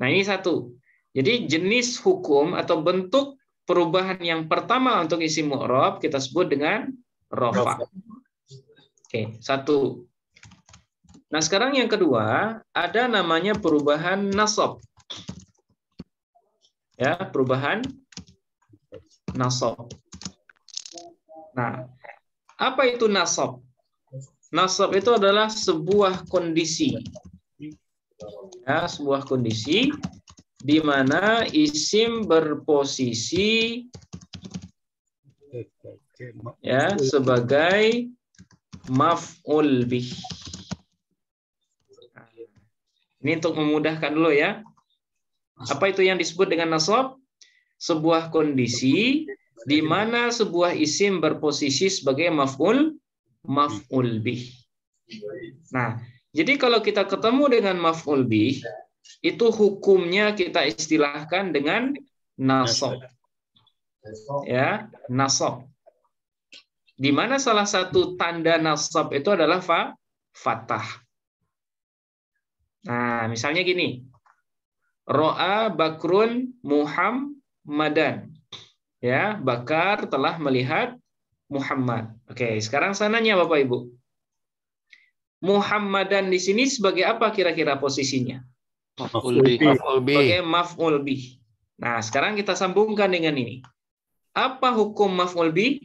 Nah, ini satu. Jadi jenis hukum atau bentuk perubahan yang pertama untuk isim mu'rab kita sebut dengan rofa. Oke, satu. Nah, sekarang yang kedua, ada namanya perubahan nasab. Ya, perubahan nasab. Nah, apa itu nasab? Nasab itu adalah sebuah kondisi. Ya, sebuah kondisi di mana isim berposisi ya sebagai maf'ul bih. Ini untuk memudahkan dulu ya. Apa itu yang disebut dengan nasab? Sebuah kondisi di mana sebuah isim berposisi sebagai maf'ul bih. Nah, jadi kalau kita ketemu dengan maf'ul bih, itu hukumnya kita istilahkan dengan nasab. Ya, nasab. Di mana salah satu tanda nasab itu adalah fathah. Nah, misalnya gini. Ro'a Bakrun Muhammadan. Ya, Bakar telah melihat Muhammad. Oke, sekarang saya nanya Bapak Ibu. Muhammadan di sini sebagai apa kira-kira posisinya? Maf'ul bih. Sebagai maf'ul bih. Nah, sekarang kita sambungkan dengan ini. Apa hukum maf'ul bih?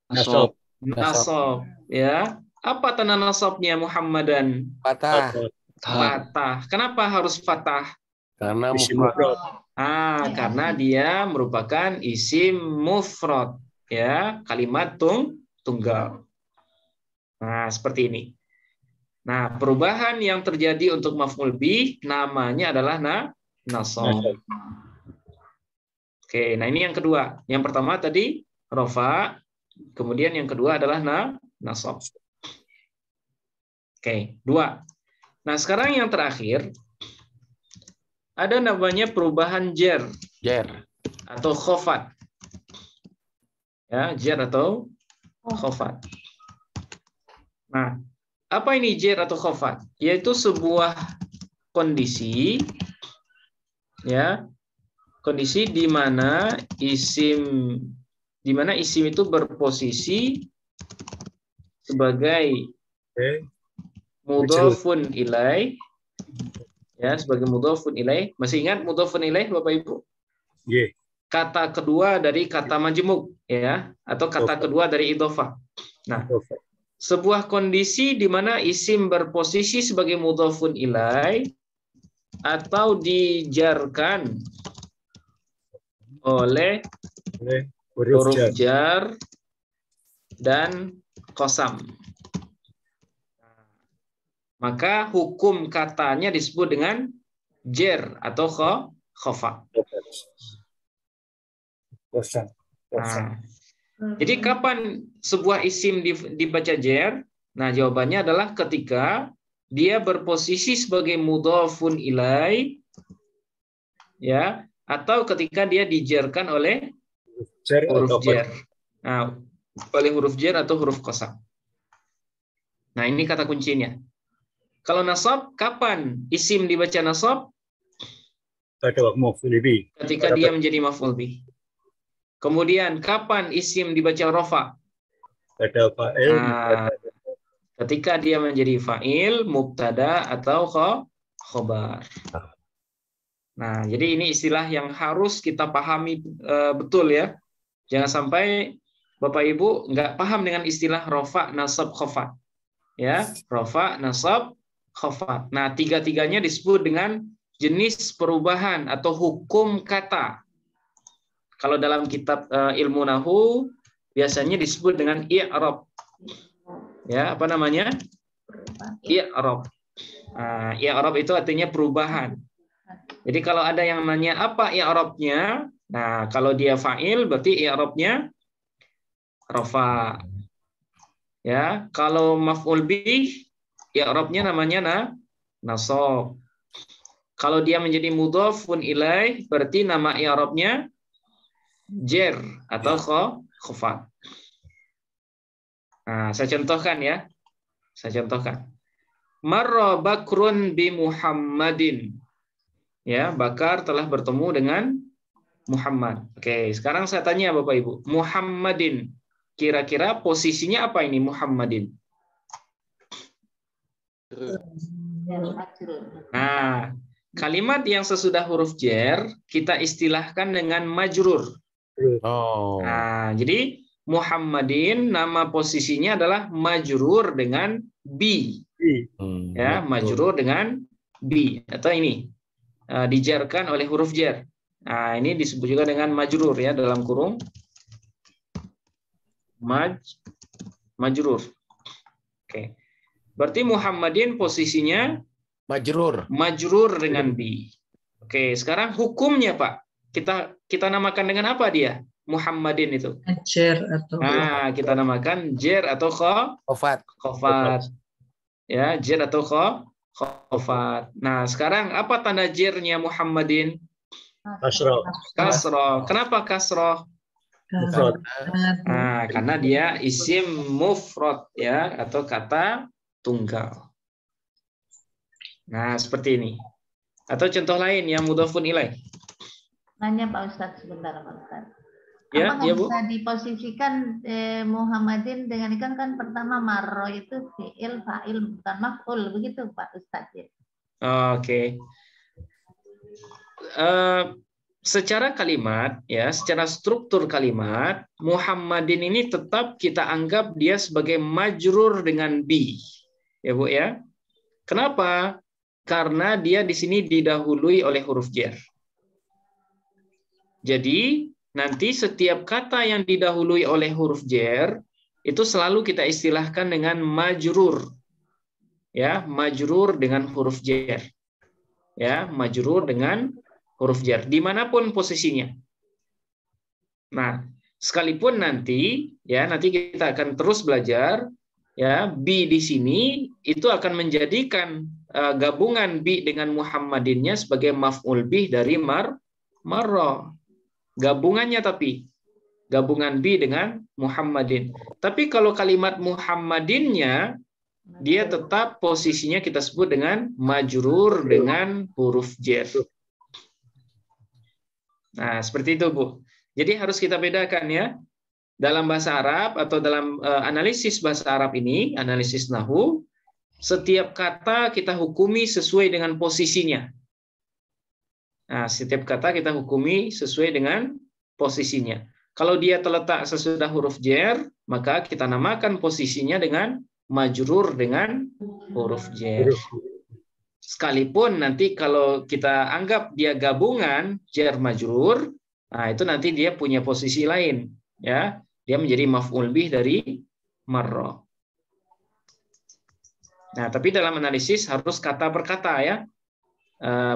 Nasab. Nasab, ya. Apa tanda nasabnya Muhammadan? Patah. Fathah. Kenapa harus fathah? Karena Isim mufrad. mufrad. Karena dia merupakan isim mufrad, ya, kalimat tunggal. Nah, seperti ini. Nah, perubahan yang terjadi untuk maf'ul bih namanya adalah nasab. Oke, nah ini yang kedua. Yang pertama tadi rofa, kemudian yang kedua adalah nasab. Oke, dua. Nah, sekarang yang terakhir ada namanya perubahan jer atau khofat. Ya, jer atau khofat. Nah, apa ini jer atau khofat? Yaitu sebuah kondisi, ya, kondisi di mana isim itu berposisi sebagai mudhofun ilaih, ya, sebagai mudhofun ilaih. Masih ingat mudhofun ilaih Bapak Ibu? Kata kedua dari kata majmuk, ya, atau kata kedua dari idhofah. Nah, sebuah kondisi di mana isim berposisi sebagai mudhofun ilaih atau dijarkan oleh huruf jar dan qasam. Maka hukum katanya disebut dengan jer atau khofat. Nah, jadi kapan sebuah isim dibaca jer? Nah, jawabannya adalah ketika dia berposisi sebagai mudhofun ilaih, ya, atau ketika dia dijarkan oleh huruf jar. Nah, oleh huruf jar atau huruf qasam. Nah, ini kata kuncinya. Kalau nasab, kapan isim dibaca nasab? Ketika dia menjadi maf'ul bih. Kemudian kapan isim dibaca rofa? Ada fa'il. Nah, ketika dia menjadi fa'il, mubtada atau khobar. Nah, jadi ini istilah yang harus kita pahami betul ya. Jangan sampai Bapak Ibu nggak paham dengan istilah rofa, nasab, khofat. Ya, rofa, nasab, khofat. Nah, tiga-tiganya disebut dengan jenis perubahan atau hukum kata. Kalau dalam kitab ilmu nahu biasanya disebut dengan i'rab. Ya, apa namanya? I'rab. Nah, i'rab itu artinya perubahan. Jadi kalau ada yang nanya apa i'rabnya? Nah, kalau dia fa'il berarti i'rabnya rafa. Ya, kalau maf'ul bih i'rabnya namanya nasab. Kalau dia menjadi mudhafun ilaih berarti nama i'rabnya jar atau khofat. Nah, saya contohkan ya. Saya contohkan. Marra Bakrun bi Muhammadin. Ya, Bakar telah bertemu dengan Muhammad. Oke, sekarang saya tanya Bapak Ibu, Muhammadin. Kira-kira posisinya apa ini Muhammadin? Nah, kalimat yang sesudah huruf jar kita istilahkan dengan majrur. Oh. Nah, jadi Muhammadin nama posisinya adalah majrur dengan bi. Ya, majrur dengan bi atau ini dijarkan oleh huruf jar. Nah, ini disebut juga dengan majrur ya dalam kurung majrur. Oke. Berarti Muhammadin posisinya majrur dengan bi. Oke, sekarang hukumnya Pak. Kita namakan dengan apa dia? Muhammadin itu. Jar atau Nah, kita namakan jar atau khofat. Ya, jar atau khofat. Nah, sekarang apa tanda jarnya Muhammadin? Kasroh. Kenapa kasroh? Nah, karena dia isim mufrad ya atau kata tunggal. Nah, seperti ini. Atau contoh lain yang mudhafun ilaih. Nanya Pak Ustadz sebentar Pak Ustadz. Ya, Apakah ya Bu. bisa diposisikan Muhammadin dengan ikan kan pertama marro itu fi'il fa'il bukan maf'ul begitu Pak Ustadz ya? Oke. Secara kalimat ya, secara struktur kalimat Muhammadin ini tetap kita anggap dia sebagai majrur dengan bi. Ya Bu ya. Kenapa? Karena dia di sini didahului oleh huruf jar. Jadi nanti setiap kata yang didahului oleh huruf jar itu selalu kita istilahkan dengan majrur. Ya, majrur dengan huruf jar. Ya, majrur dengan huruf jar dimanapun posisinya. Nah, sekalipun nanti kita akan terus belajar ya, bi di sini itu akan menjadikan gabungan bi dengan Muhammadinnya sebagai maf'ul bih dari marra. Gabungannya tapi gabungan bi dengan Muhammadin. Tapi kalau kalimat Muhammadinnya dia tetap posisinya kita sebut dengan majrur dengan huruf jar. Nah, seperti itu, Bu. Jadi harus kita bedakan ya. Dalam bahasa Arab atau dalam analisis bahasa Arab ini, analisis nahwu, setiap kata kita hukumi sesuai dengan posisinya. Nah, setiap kata kita hukumi sesuai dengan posisinya. Kalau dia terletak sesudah huruf jar, maka kita namakan posisinya dengan majrur dengan huruf jar. Sekalipun nanti kalau kita anggap dia gabungan jar majrur, nah itu nanti dia punya posisi lain, ya. Dia menjadi maf'ul bih dari marra. Nah, tapi dalam analisis harus kata per kata ya,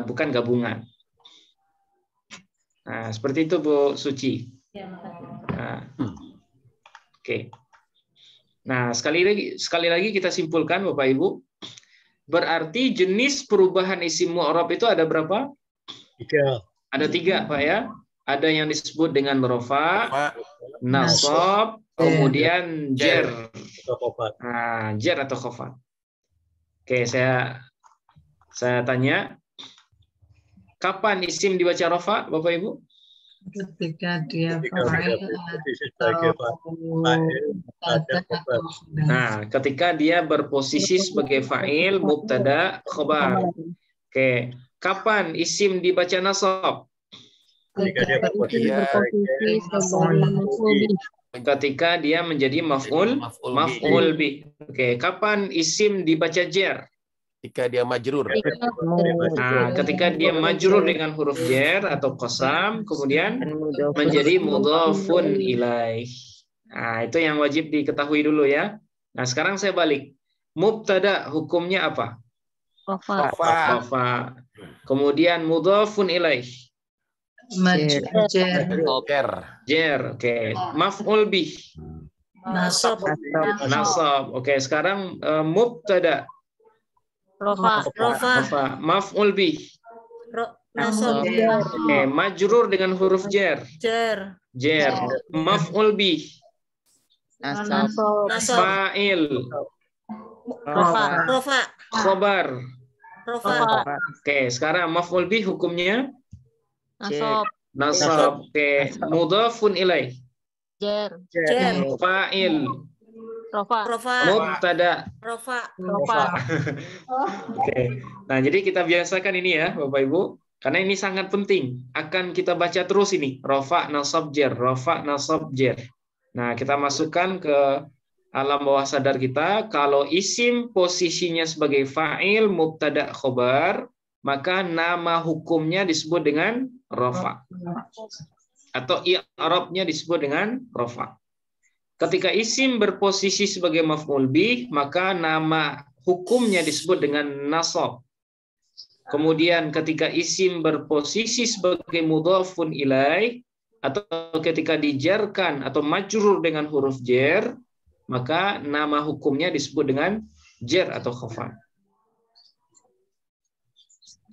bukan gabungan. Nah, seperti itu Bu Suci. Nah, oke. Nah, sekali lagi kita simpulkan Bapak Ibu. Berarti jenis perubahan isim mu'rab itu ada berapa? 3. Ada 3, Pak ya. Ada yang disebut dengan rafa, nasab, kemudian jar. Nah, jar atau khofat. Oke, saya tanya, kapan isim dibaca rafa, Bapak Ibu? Ketika dia Ketika fa'il berposisi sebagai fa'il ada khabar. Nah, ketika dia berposisi sebagai fa'il, mubtada, khobar. Oke, kapan isim dibaca nasab? Ketika dia berposisi Dia berposisi sebagai maf'ul bih. Ketika dia menjadi maf'ul bih. Oke, kapan isim dibaca jar? Ketika dia majrur. Nah, ketika dia majrur dengan huruf jar atau qasam, kemudian menjadi mudhafun ilaih. Nah, itu yang wajib diketahui dulu ya. Nah, sekarang saya balik. Mubtada hukumnya apa? Rafa. Rafa. Kemudian mudhafun ilaih. Majrur, Jar. Oke. Maf'ul bih. Nasab. Nasab. Oke, sekarang mubtada. Rafa. Rafa. Maf'ul bih. Nasab. Oke, majrur dengan huruf jar. Jar. Jar. Maf'ul bih. Nasab. Fa'il. Rafa. Khobar. Rafa. Oke, sekarang maf'ul bih hukumnya Nasab. nasab. Oke, mudhafun ilaih. Jar. Jar. Fa'il. Rafa. Mubtada. Rafa. Oke. Nah, jadi kita biasakan ini ya, Bapak Ibu. Karena ini sangat penting. Akan kita baca terus ini. Rafa, nasab, jar. Rafa, nasab, jar. Nah, kita masukkan ke alam bawah sadar kita. Kalau isim posisinya sebagai fa'il, mubtada, khobar, maka nama hukumnya disebut dengan rafa. Atau i'rabnya disebut dengan rafa. Ketika isim berposisi sebagai maf'ul bih, maka nama hukumnya disebut dengan nasab. Kemudian ketika isim berposisi sebagai mudhafun ilaih, atau ketika dijarkan atau majrur dengan huruf jar, maka nama hukumnya disebut dengan jar atau khafad.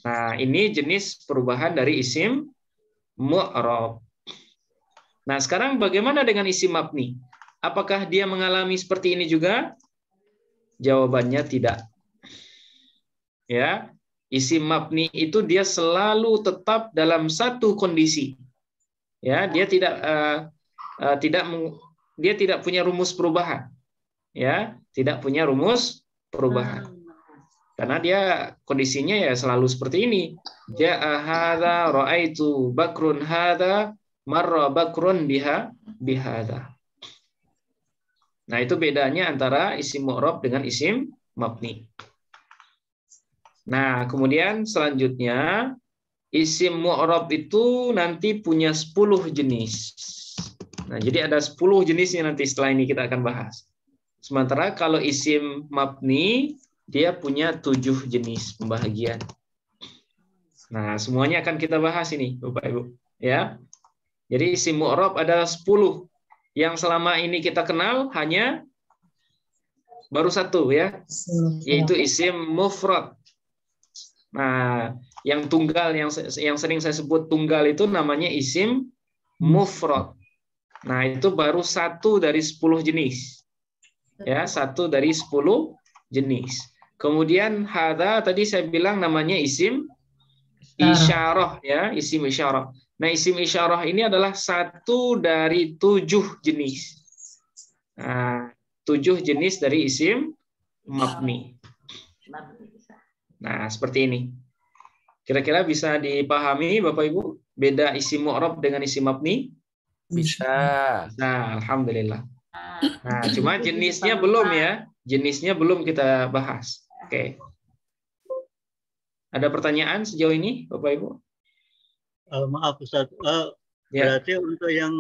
Nah, ini jenis perubahan dari isim mu'rab. Nah, sekarang bagaimana dengan isim mabni? Apakah dia mengalami seperti ini juga? Jawabannya tidak. Ya, isim mabni itu dia selalu tetap dalam satu kondisi. Ya, dia tidak punya rumus perubahan. Ya, tidak punya rumus perubahan. Karena dia kondisinya ya selalu seperti ini. Ja'a hadza ra'aitu bakrun hadza marra bakrun bihadza. Nah, itu bedanya antara isim mu'rab dengan isim mabni. Nah, kemudian selanjutnya isim mu'rab itu nanti punya 10 jenis. Nah, jadi ada 10 jenisnya nanti setelah ini kita akan bahas. Sementara kalau isim mabni dia punya 7 jenis pembahagian. Nah, semuanya akan kita bahas ini, Bapak Ibu, ya. Jadi isim mu'rab ada 10. Yang selama ini kita kenal hanya baru satu ya, yaitu isim mufrad. Nah, yang tunggal yang sering saya sebut tunggal itu namanya isim mufrad. Nah, itu baru 1 dari 10 jenis. Ya, 1 dari 10 jenis. Kemudian hadza tadi saya bilang namanya isim isyarah ya, isim isyarah. Nah, isim isyarah ini adalah 1 dari 7 jenis. Nah, 7 jenis dari isim mabni. Nah, seperti ini. Kira-kira bisa dipahami Bapak Ibu beda isim mu'rab dengan isim mabni? Bisa. Nah, alhamdulillah. Nah, cuma jenisnya belum ya. Jenisnya belum kita bahas. Oke. Ada pertanyaan sejauh ini, Bapak Ibu? Maaf Ustaz, Ya. berarti untuk yang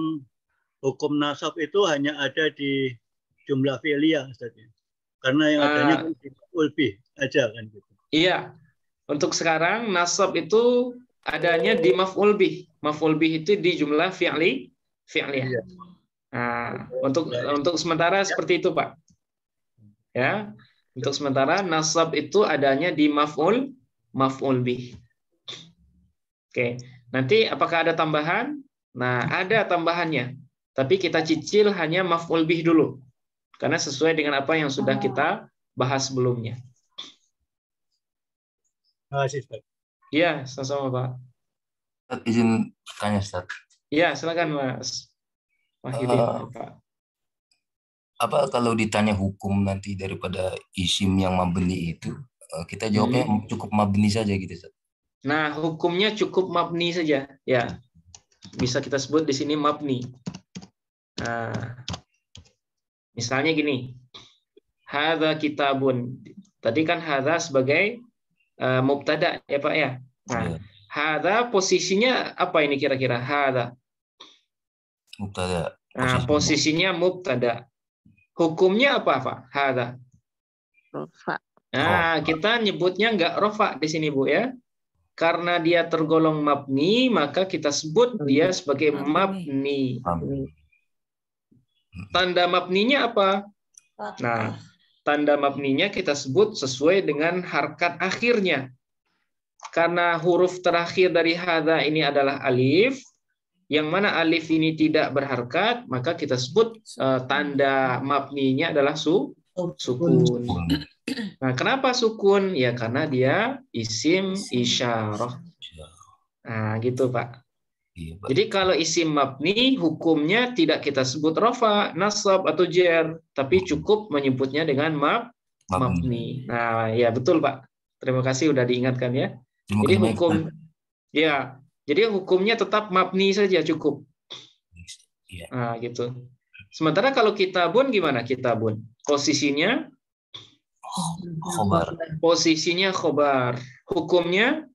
hukum nasab itu hanya ada di jumlah fi'liyah Ustaz. Karena yang adanya kan di maf'ul bih aja kan gitu. Iya. Untuk sekarang nasab itu adanya di maf'ul bih. Maf'ul bih itu di jumlah fi'liyah. Iya. Nah, untuk sementara seperti itu, Pak. Ya. Untuk sementara nasab itu adanya di maf'ul bih. Oke. Nanti apakah ada tambahan? Nah, ada tambahannya. Tapi kita cicil hanya maf'ul bih dulu. Karena sesuai dengan apa yang sudah kita bahas sebelumnya. Terima kasih Ustaz. Iya, sama-sama, Pak. Ustaz, izin tanya Ustaz. Ya, silakan Mas Wahyudin, Pak. Apa kalau ditanya hukum nanti daripada isim yang mabni itu, kita jawabnya cukup mabni saja gitu, Ustaz? Nah, hukumnya cukup mabni saja, ya. Bisa kita sebut di sini mabni. Nah, misalnya gini, hadza kitabun. Tadi kan hadza sebagai mubtada ya Pak ya. Nah, hadza posisinya apa ini kira-kira? Hadza. Mubtada. Nah, posisinya mubtada. Hukumnya apa Pak? Hadza. Rofa. Nah, kita nyebutnya nggak rofa di sini Bu ya. Karena dia tergolong mabni, maka kita sebut dia sebagai mabni. Tanda mabninya apa? Nah, tanda mabninya kita sebut sesuai dengan harkat akhirnya. Karena huruf terakhir dari hadza ini adalah alif, yang mana alif ini tidak berharkat, maka kita sebut tanda mabninya adalah sukun. Nah, kenapa sukun? Ya karena dia isim isyarah. Nah, gitu Pak. Jadi kalau isim mabni, hukumnya tidak kita sebut rofa, nasab, atau jer, tapi cukup menyebutnya dengan mabni. Nah, ya betul Pak. Terima kasih udah diingatkan ya. Jadi hukum, ya, jadi hukumnya tetap mabni saja cukup. Nah, gitu. Sementara kalau kitabun gimana kitabun? Posisinya khobar. Posisinya khobar. Hukumnya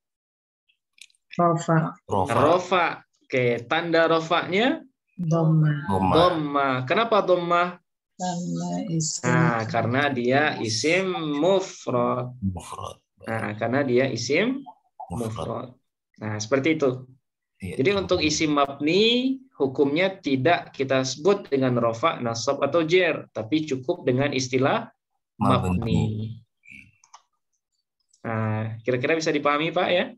rofa. Oke, tanda rofanya dhamma. Kenapa dhamma? Nah, karena dia isim mufrad. Nah, karena dia isim mufrad. Nah, seperti itu. Jadi untuk isim mabni hukumnya tidak kita sebut dengan rofa, nasab, atau jer, tapi cukup dengan istilah mabni. Nah, kira-kira bisa dipahami Pak ya?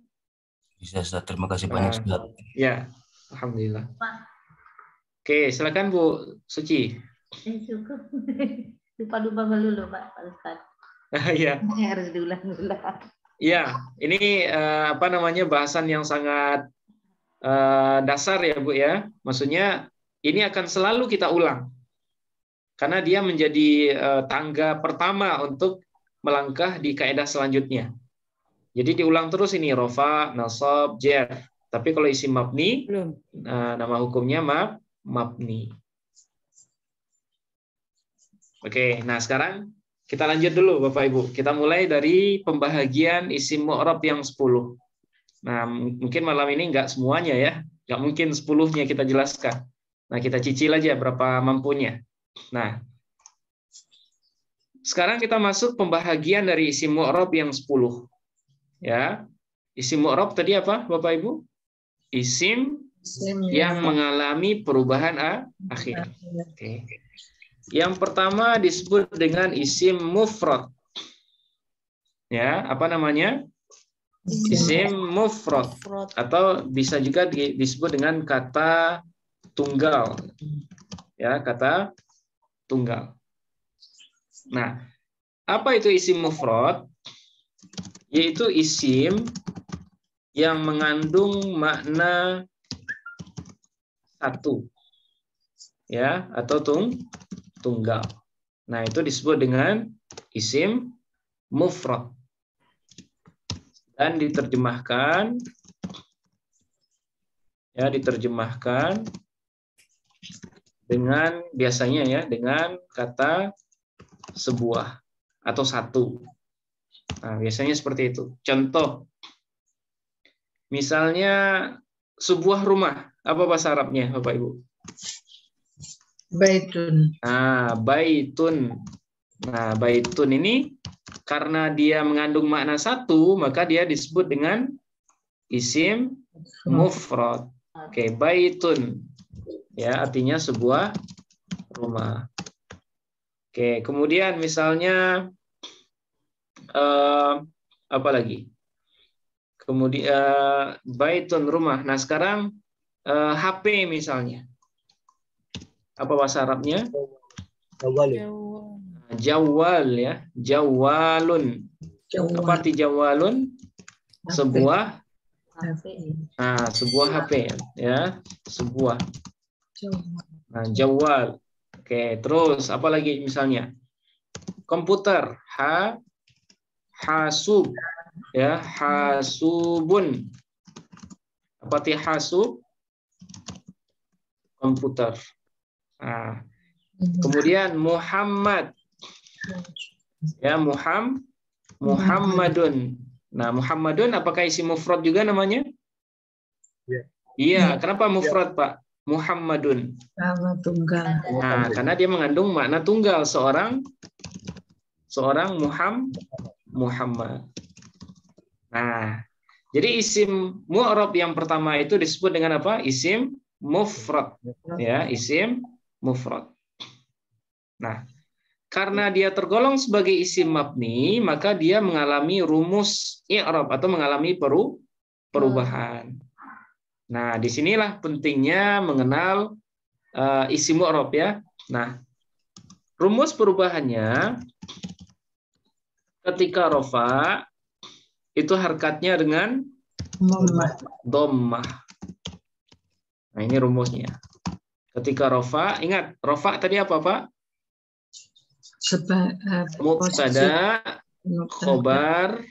Bisa, Ustaz. Terima kasih banyak, Ustaz. Ya, alhamdulillah. Oke, silakan Bu Suci. Cukup. Lupa dulu Pak Ustaz. Iya. Harus diulang-ulang. Iya, ini apa namanya bahasan yang sangat dasar ya Bu ya. Maksudnya ini akan selalu kita ulang. Karena dia menjadi tangga pertama untuk melangkah di kaidah selanjutnya. Jadi diulang terus ini rofa, nasab, jer. Tapi kalau isim mabni, nama hukumnya mabni. Oke, nah sekarang kita lanjut dulu Bapak Ibu. Kita mulai dari pembahagian isim mu'rab yang 10. Nah, mungkin malam ini nggak semuanya ya. Nggak mungkin 10-nya kita jelaskan. Nah, kita cicil aja berapa mampunya. Nah, sekarang kita masuk pembahagian dari isim mu'rab yang 10. Ya. Isim mu'rab tadi apa Bapak Ibu? Isim yang mengalami perubahan akhir. Oke. Yang pertama disebut dengan isim mufrad. Ya, apa namanya? Isim mufrad atau bisa juga disebut dengan kata tunggal. Ya, kata tunggal. Nah, apa itu isim mufrad? Yaitu isim yang mengandung makna satu. Ya, atau tunggal. Nah, itu disebut dengan isim mufrad. Dan diterjemahkan dengan biasanya ya dengan kata sebuah atau satu. Nah, biasanya seperti itu. Contoh, misalnya sebuah rumah, apa bahasa Arabnya, Bapak Ibu? Baitun. Nah, baitun. Nah, baitun ini karena dia mengandung makna satu, maka dia disebut dengan isim mufrad. Oke, baitun. Ya, artinya sebuah rumah. Oke, kemudian misalnya apa lagi? Kemudian baitun rumah. Nah, sekarang HP misalnya. Apa bahasa Arabnya? Jawal ya, jawalun. Apa arti jawalun? Sebuah Nah, sebuah HP ya, sebuah. Nah, jawal. Oke, terus apa lagi misalnya? Komputer, hasub ya, hasubun. Apa arti hasub? Komputer. Nah, kemudian Muhammad ya, Muhammadun. Nah, Muhammadun apakah isim mufrad juga namanya? Iya, kenapa mufrad, Pak? Muhammadun. Nama tunggal. Nah, karena dia mengandung makna tunggal, seorang Muhammad. Nah, jadi isim mu'rab yang pertama itu disebut dengan apa? Isim mufrad. Ya, isim mufrad. Nah, karena dia tergolong sebagai isim mabni, maka dia mengalami rumus i'rab atau mengalami perubahan. Nah, disinilah pentingnya mengenal isim mu'rab ya. Nah, rumus perubahannya ketika rofa itu harkatnya dengan dhammah. Nah, ini rumusnya. Ketika rofa, ingat rofa tadi apa, Pak? Mubtada, khobar,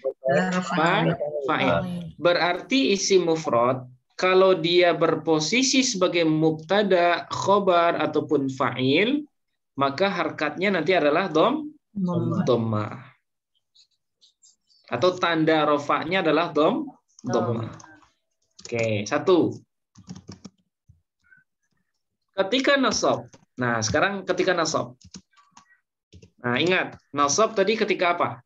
fa'il. Berarti isim mufrad kalau dia berposisi sebagai mubtada, khobar ataupun fa'il, maka harkatnya nanti adalah dhammah. Atau tanda rofa'nya adalah dhammah. Oke, satu. Ketika nasab. Nah, sekarang ketika nasab. Nah, ingat, nasab tadi ketika apa?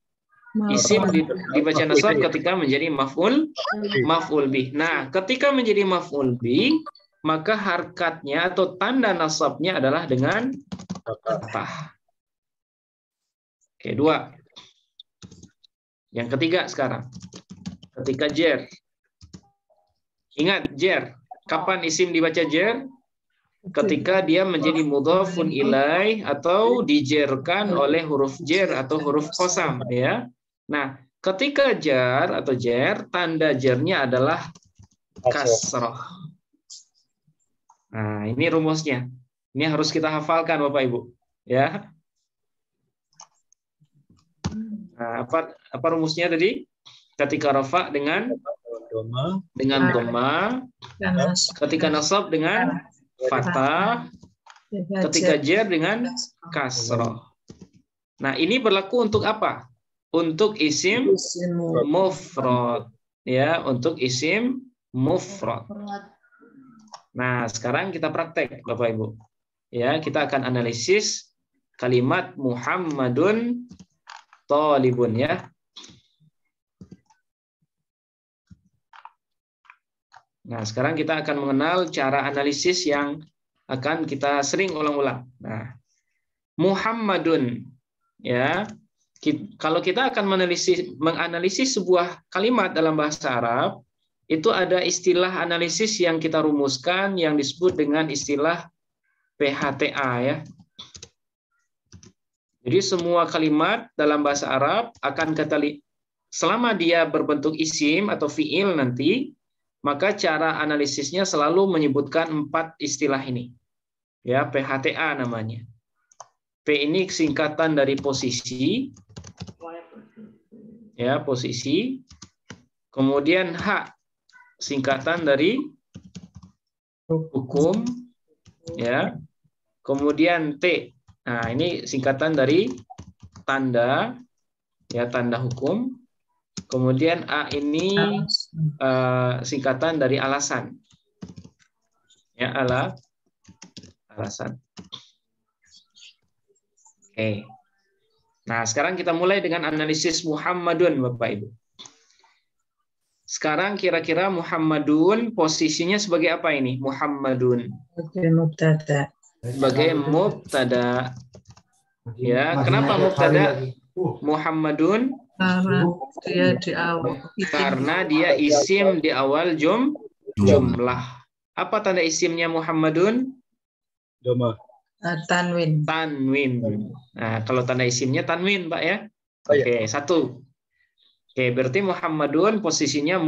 Isim dibaca nasab ketika menjadi maf'ul bih. Nah, ketika menjadi maf'ul bih, maka harkatnya atau tanda nasabnya adalah dengan fathah. Oke, dua. Yang ketiga sekarang. Ketika jer. Ingat, jer. Kapan isim dibaca jer? Ketika dia menjadi mudhafun ilaih atau dijerkan oleh huruf jer atau huruf qasam ya. Nah, ketika jar atau jer, tanda jernya adalah kasrah. Nah, ini rumusnya. Ini harus kita hafalkan Bapak Ibu, ya. Nah, apa rumusnya tadi? Ketika rafa dengan dhamma, ketika nasab dengan fathah, ketika jar dengan kasrah. Nah, ini berlaku untuk apa? Untuk isim mufrad, ya, untuk isim mufrad. Nah, sekarang kita praktek, Bapak Ibu. Ya, kita akan analisis kalimat Muhammadun Thalibun ya. Nah, sekarang kita akan mengenal cara analisis yang akan kita sering ulang-ulang. Nah, Muhammadun ya. Kalau kita akan menganalisis sebuah kalimat dalam bahasa Arab, itu ada istilah analisis yang kita rumuskan yang disebut dengan istilah PHTA ya. Jadi semua kalimat dalam bahasa Arab akan selama dia berbentuk isim atau fiil nanti, maka cara analisisnya selalu menyebutkan 4 istilah ini. Ya, PHTA namanya. P ini singkatan dari posisi. Ya, posisi. Kemudian H singkatan dari hukum. Ya. Kemudian T. Nah, ini singkatan dari tanda, ya, tanda hukum. Kemudian A ini singkatan dari alasan. Ya, alasan. Oke. Nah, sekarang kita mulai dengan analisis Muhammadun, Bapak Ibu. Sekarang kira-kira Muhammadun posisinya sebagai apa ini? Muhammadun. Sebagai mubtada. Sebagai mubtada. Ya, kenapa mubtada? Muhammadun karena dia isim di awal jumlah. Apa tanda isimnya Muhammadun? Tanwin. Nah, kalau tanda isimnya tanwin, Pak ya. Oke, 1. Oke, berarti Muhammadun posisinya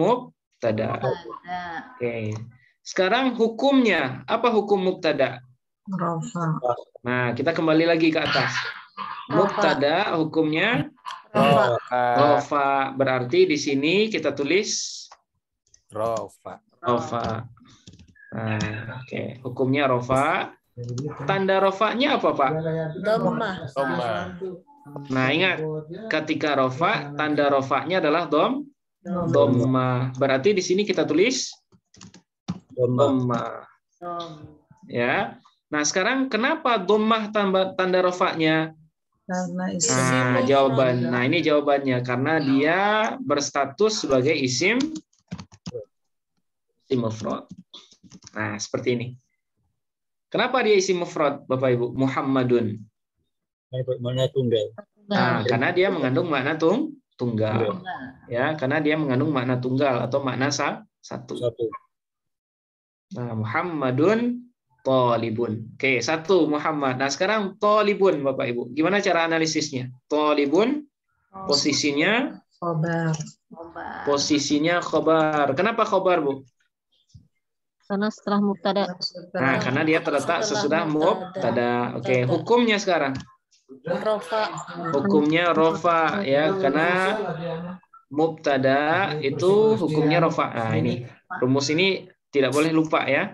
mubtada. Mubtada. Oke. Sekarang hukumnya, apa hukum mubtada? Rafa. Nah, kita kembali lagi ke atas. Mubtada hukumnya Rafa. rofa. Berarti di sini kita tulis Rofa. rofa. Nah, oke. Hukumnya rofa. Tanda rofanya apa, Pak? Dhamma. Dhamma. Nah, ingat, ketika rofa, tanda rofanya adalah dhamma. Berarti di sini kita tulis dhamma. Ya. Nah, sekarang kenapa dhammah tanda rofanya? Karena isim. Nah, jawaban. Nah, ini jawabannya karena dia berstatus sebagai isim mufrad. Nah, seperti ini. Kenapa dia isim mufrad, Bapak Ibu? Muhammadun. Mana tunggal? Nah, karena dia mengandung makna tunggal. Ya, karena dia mengandung makna tunggal atau makna satu. Nah, Muhammadun thalibun. Oke, satu Muhammad. Nah, sekarang thalibun, Bapak Ibu. Gimana cara analisisnya? Thalibun posisinya Khobar. posisinya khobar. Kenapa khobar, Bu? Karena setelah mubtada. Nah, karena dia terletak sesudah mubtada. Oke, hukumnya sekarang. Rafa. Hukumnya rofa ya, karena mubtada itu hukumnya rofa. Nah, ini rumus ini tidak boleh lupa ya.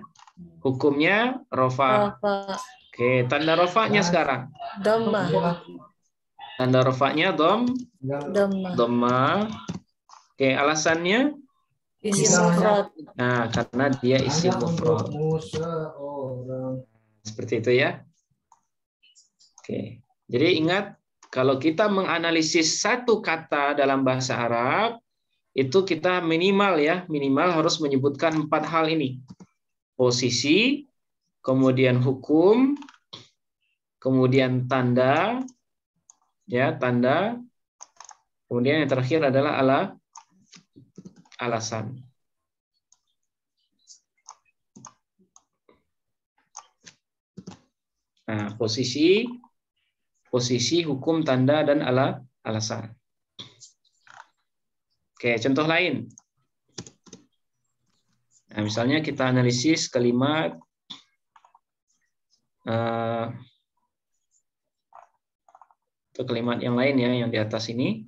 Hukumnya rofa. Rafa. Oke, tanda rofanya sekarang. Dhamma. Tanda rofanya Dhamma. dhamma. Oke, alasannya? Isim mufrad. Nah, karena dia isim mufrad. Seperti itu ya. Oke. Jadi ingat, kalau kita menganalisis satu kata dalam bahasa Arab, itu kita minimal harus menyebutkan 4 hal ini. Posisi, kemudian hukum, kemudian tanda, kemudian yang terakhir adalah alasan. Nah, posisi, hukum, tanda, dan alasan. Oke, contoh lain. Nah, misalnya kita analisis kalimat atau kalimat yang lain ya, yang di atas ini.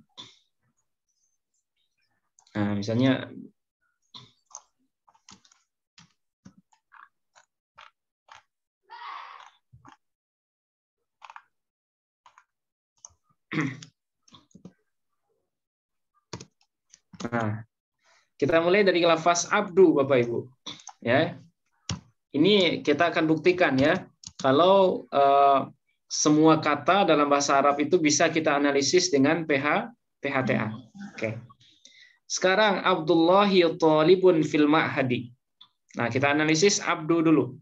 Nah, misalnya nah, kita mulai dari lafaz abdu, Bapak Ibu. Ya. Ini kita akan buktikan ya, kalau semua kata dalam bahasa Arab itu bisa kita analisis dengan PHTA. Oke. Sekarang Abdullahi thalibun fil ma'hadi. Nah, kita analisis abdu dulu.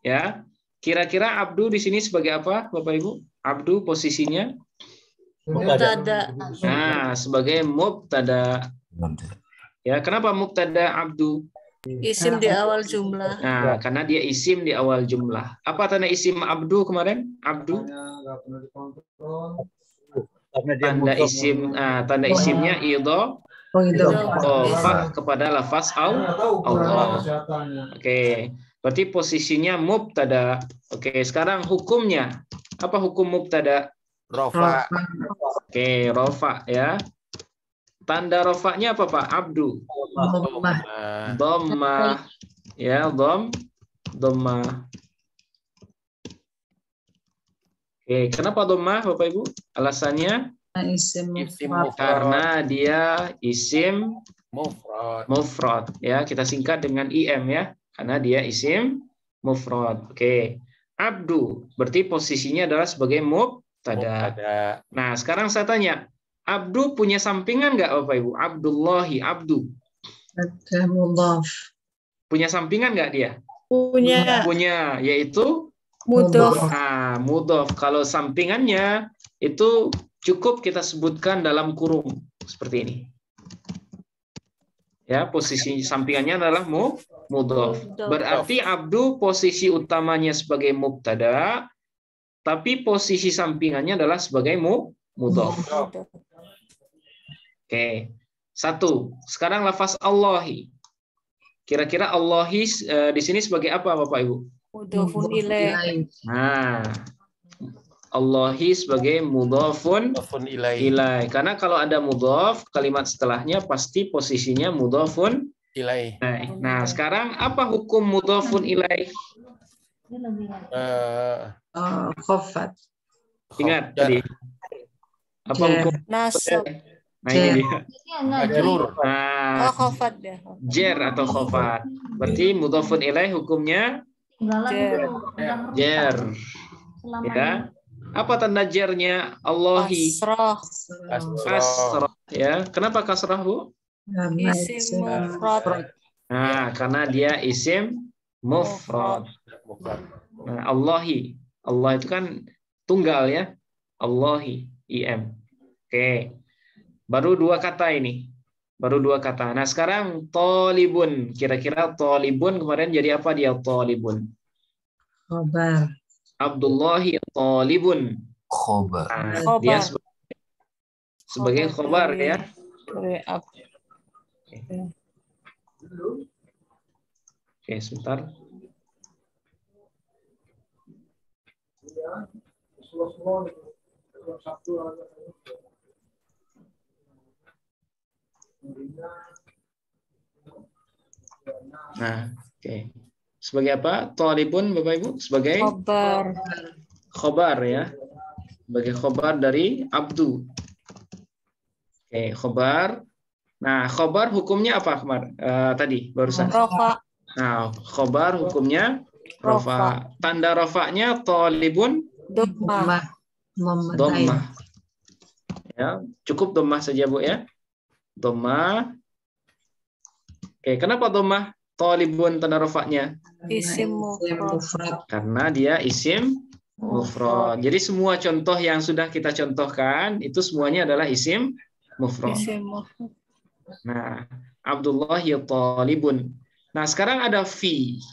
Ya. Kira-kira abdu di sini sebagai apa, Bapak Ibu? Abdu posisinya? Mubtada. Nah, sebagai mubtada. Ya, kenapa mubtada abdu? Isim di awal jumlah. Nah, karena dia isim di awal jumlah. Apa tanda isim abdu kemarin? Abdu. Tanda isim, tanda isimnya idhofah kepada lafaz Allah. Oke, berarti posisinya mubtada. Oke, sekarang hukumnya. Apa hukum mubtada? Rofa. Oke, rofa ya. Tanda rofanya apa, Pak? Abdu. Dhammah. Ya, dhammah. Oke, kenapa dhammah, Bapak Ibu? Alasannya? Karena dia isim mufrad. Ya, kita singkat dengan IM ya. Karena dia isim mufrad. Oke. Abdu berarti posisinya adalah sebagai mubtada. Nah, sekarang saya tanya, abdu punya sampingan nggak, Bapak Ibu? Abdullahi, abdu. Ada mudhaf. Punya sampingan nggak dia? Punya. Punya, yaitu Mudhaf. Nah, mudhaf. Kalau sampingannya itu cukup kita sebutkan dalam kurung seperti ini. Ya, posisi sampingannya adalah mudhaf. Berarti abdu posisi utamanya sebagai mubtada, tapi posisi sampingannya adalah sebagai mudhaf. Oke. 1. Sekarang lafaz Allahi. Kira-kira Allahi di sini sebagai apa Bapak Ibu? Mudhofun ilaih. Nah, Allahi sebagai mudhofun ilaih. Karena kalau ada mudhof, kalimat setelahnya pasti posisinya mudhofun ilaih. Nah, sekarang apa hukum mudhofun ilaih? Khofat. Ingat tadi. Apa hukum? Nasab. Nah, ini dia. Majrur. Nah, Khofat ya. jer atau khofat. Berarti mudhofun ilaih hukumnya jer. Ya. Apa tanda jernya? Allahi. Kasroh. Kasroh. Ya. Kenapa kasroh, Bu? Isim mufrad. Nah, karena dia isim mufrad. Nah, Allahi. Allah itu kan tunggal ya. Allahi. IM. Oke. Baru dua kata ini. Baru dua kata. Nah, sekarang tolibun. Kira-kira tolibun kemarin jadi apa dia tolibun? Khobar. Abdullahi tolibun. Khobar. Nah, dia sebagai khobar ya. Oke, sebentar. Nah, oke. Sebagai apa? Tolibun, Bapak Ibu? Sebagai Khobar. khobar ya. Sebagai khobar dari abdu. Oke, khobar. Nah, khobar hukumnya apa kemarin? Tadi barusan. Rofa. Nah, khobar hukumnya rofa. Tanda rofanya tolibun Dhammah. dhammah. Ya, cukup dhammah saja Bu ya. Dhammah. Oke, kenapa dhammah? Tolibun tanda rofanya. Isim mufrad. Karena dia isim mufrad. Jadi semua contoh yang sudah kita contohkan itu semuanya adalah isim mufrad. Isim mufrad. Nah, Abdullah ya talibun. Nah, sekarang ada fi.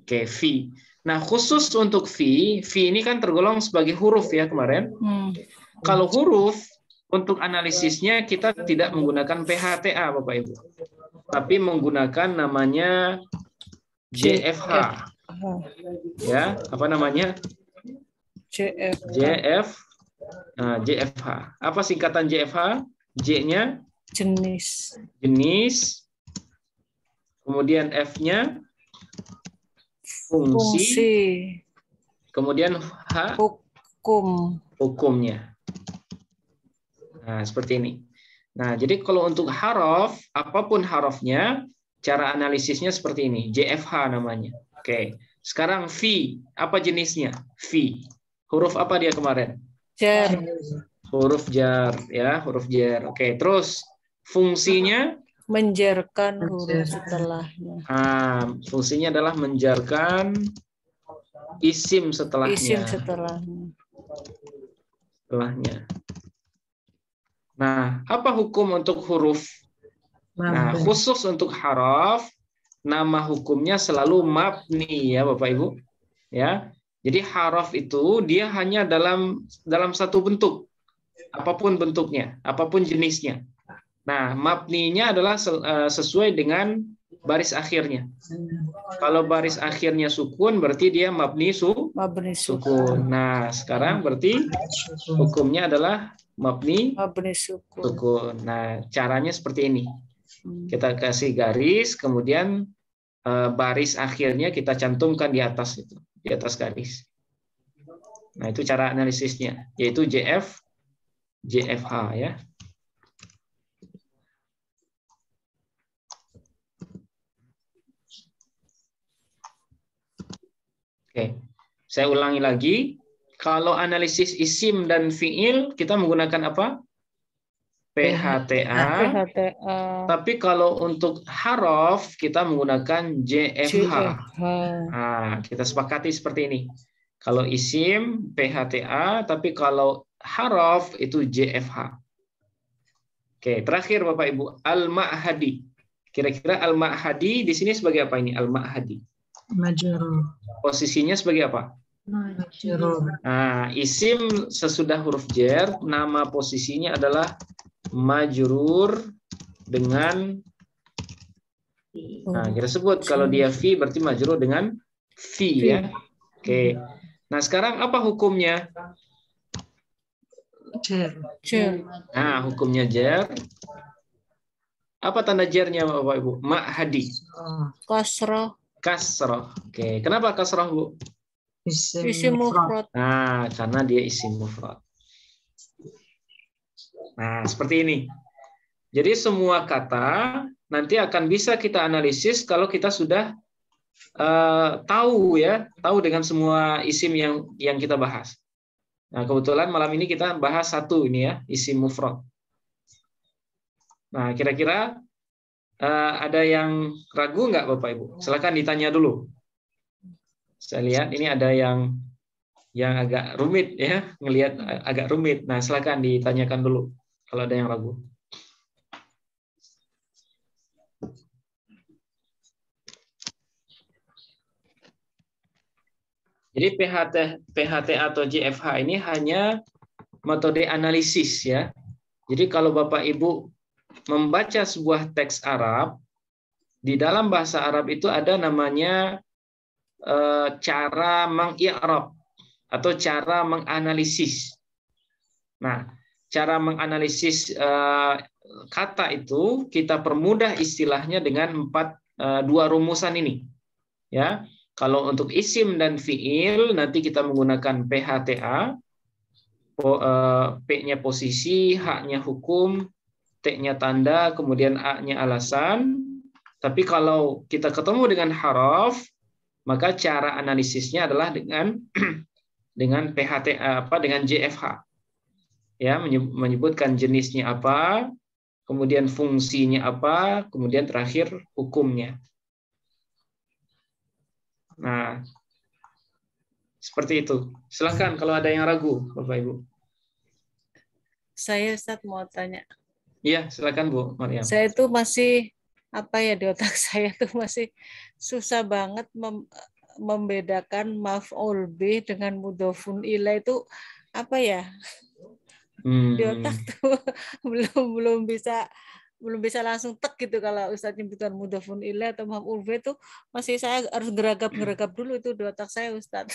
Oke, fi. Nah, khusus untuk fi ini kan tergolong sebagai huruf ya kemarin. Kalau huruf untuk analisisnya kita tidak menggunakan PHTA Bapak Ibu. Tapi menggunakan namanya JFH. Ya, apa namanya? JFH. Apa singkatan JFH? J-nya jenis. Kemudian F-nya fungsi. Kemudian H hukumnya. Nah, seperti ini. Nah, jadi kalau untuk huruf, apapun hurufnya, cara analisisnya seperti ini. JFH namanya. Oke. Sekarang fi, apa jenisnya? Fi. Huruf apa dia kemarin? Jar. Huruf jar, ya, huruf jar. Oke, terus fungsinya? Menjarkan huruf setelahnya. Fungsinya adalah menjarkan isim setelahnya. Isim setelahnya. Nah, apa hukum untuk huruf? Nah, khusus untuk haraf, nama hukumnya selalu mabni ya Bapak Ibu. Ya. Jadi haraf itu dia hanya dalam satu bentuk. Apapun bentuknya, apapun jenisnya. Nah, mabninya adalah sesuai dengan baris akhirnya. Kalau baris akhirnya sukun berarti dia mabni sukun. Nah, sekarang berarti hukumnya adalah mabni sukun. Nah, caranya seperti ini. Kita kasih garis, kemudian baris akhirnya kita cantumkan di atas itu, di atas garis. Nah, itu cara analisisnya, yaitu JFH ya. Oke, saya ulangi lagi. Kalau analisis isim dan fiil kita menggunakan apa? PHTA. Tapi kalau untuk haraf kita menggunakan JFH. Nah, kita sepakati seperti ini. Kalau isim PHTA, tapi kalau haraf itu JFH. Oke, terakhir Bapak Ibu, al-ma'hadi. Kira-kira al-ma'hadi di sini sebagai apa ini? Al-ma'hadi. Majrur. Posisinya sebagai apa? Majrur. Nah, isim sesudah huruf jar, nama posisinya adalah majrur dengan Nah, kita sebut kalau dia fi berarti majrur dengan fi ya. Oke. Nah, sekarang apa hukumnya? Jer. Nah, hukumnya jar. Apa tanda jarnya Bapak Ibu? Ma'hadi. Kasrah. Kasrah. Oke. Kenapa kasrah, Bu? Isim mufrad. Nah, karena dia isim mufrad. Nah, seperti ini. Jadi semua kata nanti akan bisa kita analisis kalau kita sudah tahu dengan semua isim yang kita bahas. Nah, kebetulan malam ini kita bahas satu ini ya, isim mufrad. Nah, kira-kira ada yang ragu nggak Bapak Ibu? Silakan ditanya dulu. Saya lihat ini ada yang agak rumit ya, ngelihat agak rumit. Nah, silakan ditanyakan dulu kalau ada yang ragu. Jadi PHT atau JFH ini hanya metode analisis ya. Jadi kalau Bapak Ibu membaca sebuah teks Arab, di dalam bahasa Arab itu ada namanya cara mengi'rab atau cara menganalisis. Nah, cara menganalisis kata itu kita permudah istilahnya dengan dua rumusan ini. Ya. Kalau untuk isim dan fiil nanti kita menggunakan PHTA, P-nya posisi, H-nya hukum, T-nya tanda, kemudian A-nya alasan. Tapi kalau kita ketemu dengan haraf, maka cara analisisnya adalah dengan PHTA dengan JFH. Ya, menyebutkan jenisnya apa, kemudian fungsinya apa, kemudian terakhir hukumnya. Nah, seperti itu. Silakan kalau ada yang ragu, Bapak Ibu. Saya Ustaz mau tanya. Iya, silakan Bu Maryam. Saya itu masih di otak saya tuh masih susah banget membedakan maf'ul bih dengan mudhofun ilaih itu apa ya? Di otak tuh belum bisa langsung tek gitu kalau Ustaz nyebutkan mudhofun ilaih atau maf'ul bih itu masih saya harus geragap dulu itu di otak saya Ustaz.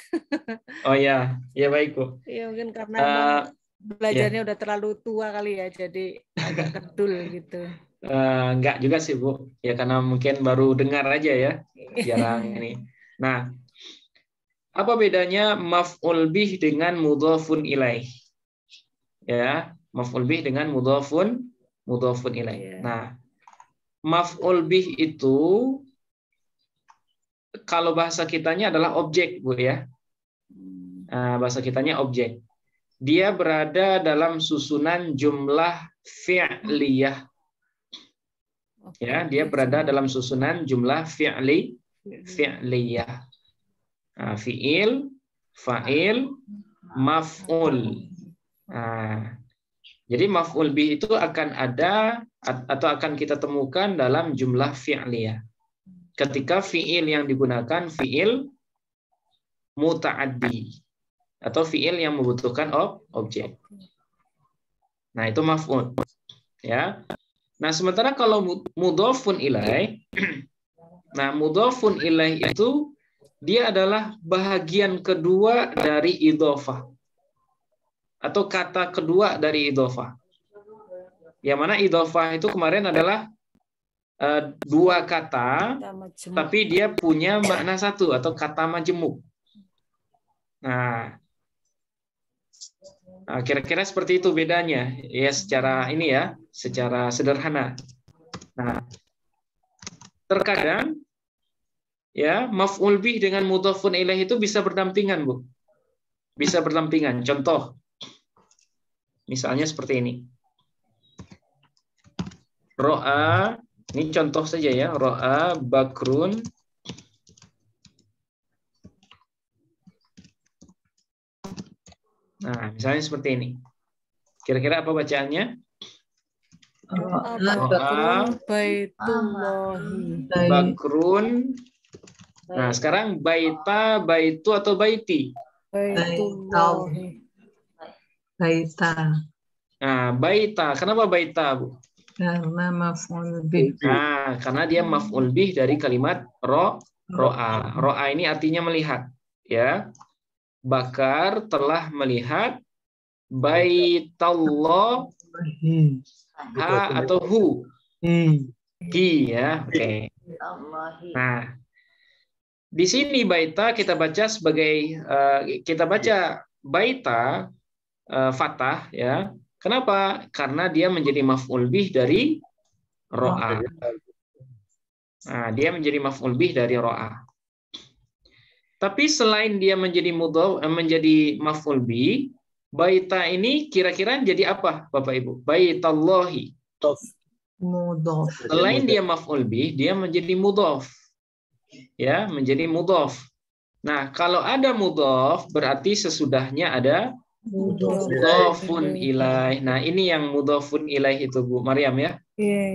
Oh ya, ya baik Bu. Iya mungkin karena emang belajarnya udah terlalu tua kali ya, jadi agak kedul gitu. Enggak juga sih Bu, ya karena mungkin baru dengar aja ya, jarang ini. Nah, apa bedanya maf'ul bih dengan mudhofun ilaih? Ya, maf'ul bih dengan mudhofun ilaih. Nah, maf'ul bih itu kalau bahasa kitanya adalah objek, Bu ya. Nah, bahasa kitanya objek. Dia berada dalam susunan jumlah fi'liyah. Ya, dia berada dalam susunan jumlah fi'liyah. Nah, fi'il, fa'il, maf'ul. Nah, jadi maf'ul bih itu akan ada atau akan kita temukan dalam jumlah fi'liyah. Ketika fi'il yang digunakan fi'il muta'addi atau fi'il yang membutuhkan objek. Nah, itu maf'ul. Ya. Nah, sementara kalau mudhofun ilaih, nah mudhofun ilaih itu dia adalah bagian kedua dari idhofah atau kata kedua dari idhofah. Yang mana idhofah itu kemarin adalah dua kata, tapi dia punya makna satu atau kata majemuk. Nah, kira-kira seperti itu bedanya ya secara ini ya, secara sederhana. Nah, terkadang ya maf'ul bih dengan mudhofun ilaih itu bisa berdampingan, Bu. Bisa berdampingan. Contoh misalnya seperti ini. Ro'a, ini contoh saja ya, ro'a bakrun Nah, misalnya seperti ini. Kira-kira apa bacaannya? Bakrun. Nah, sekarang baita, baitu atau baiti? Baita. Nah, baita. Kenapa baita, Bu? Karena maf'ul bih. Nah, karena dia maf'ul bih dari kalimat ro'a. Ro'a ini artinya melihat, ya. Bakar telah melihat Baitallah ha atau hu. Hi ya, oke. Nah, di sini baita kita baca sebagai kita baca baita fathah ya. Kenapa? Karena dia menjadi maf'ul bih dari ro'a. Nah, dia menjadi maf'ul bih dari ro'a. Tapi selain dia menjadi menjadi maf'ul bih, baita ini kira-kira jadi apa, Bapak Ibu? Baitallahi. Mudhof. Selain dia maf'ul bih, dia menjadi mudhof. Ya, menjadi mudhof. Nah, kalau ada mudhof berarti sesudahnya ada mudhofun ilaih. Nah, ini yang mudhofun ilaih itu Bu Maryam ya.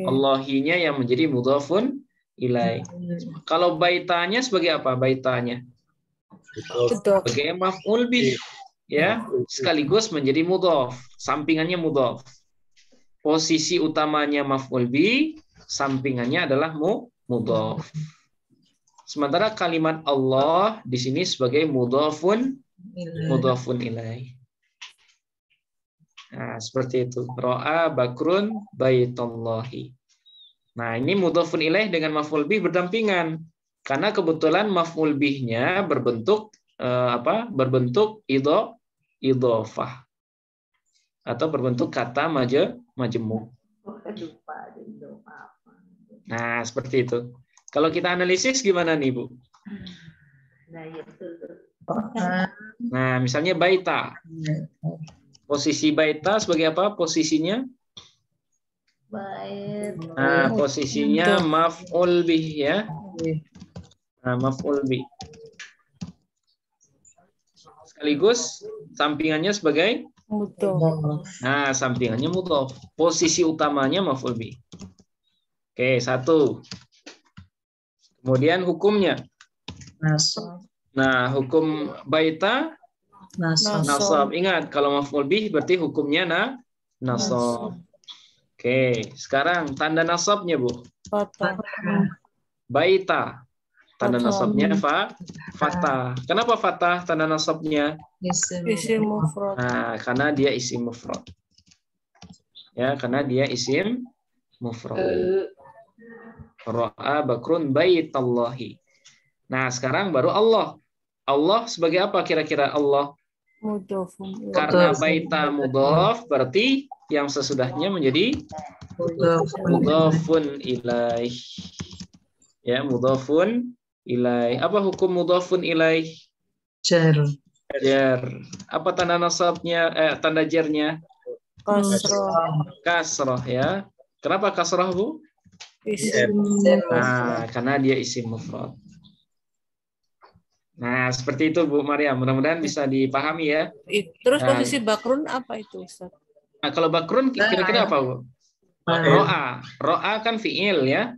Allahinya yang menjadi mudhofun ilaih. Kalau baitanya sebagai apa? Baitanya sebagai maf'ul bih ya, sekaligus menjadi mudhof. Sampingannya mudhof. Posisi utamanya maf'ul bih, sampingannya adalah mudhof. Sementara kalimat Allah di sini sebagai mudhofun ilaih. Nah, seperti itu. Ro'a bakrun baitallahi. Nah, ini mudhofun ilaih dengan maf'ul bih berdampingan. Karena kebetulan maf'ul bihnya berbentuk berbentuk idhofah. Atau berbentuk kata majemuk. Nah, seperti itu. Kalau kita analisis gimana nih, Bu? Nah, misalnya baita. Posisi baita sebagai apa posisinya? Nah, posisinya maf'ul bih ya. Nah, maf'ul bih. Sekaligus sampingannya sebagai mudhof. Nah, sampingannya mudhof. Posisi utamanya maf'ul bih. Oke, satu. Kemudian hukumnya. Nah, hukum baita nasab. Ingat, kalau maf'ul bih berarti hukumnya nasab. Oke, sekarang tanda nasabnya, Bu. Baita. Tanda nasabnya fathah. Kenapa fathah tanda nasabnya? Isim mufrad. Nah, karena dia isim mufrad. Ya, karena dia isim mufrad. Ra'a bakrun baitallahi. Nah, sekarang baru Allah. Allah sebagai apa kira-kira Allah? Mudhofun. Karena baita mudhof berarti yang sesudahnya menjadi mudhofun ilaih. Ya, mudhofun ilaih. Apa hukum mudhofun ilaih? Jar. Apa tanda nasabnya? Tanda jarnya? Kasrah ya. Kenapa kasrah, Bu? Nah, karena dia isim mufrad. Nah, seperti itu Bu Maryam. Mudah-mudahan bisa dipahami ya. Terus posisi bakrun apa itu, Ustaz? Nah, kalau bakrun kira-kira apa, Bu? Ro'a. Ro'a kan fi'il ya.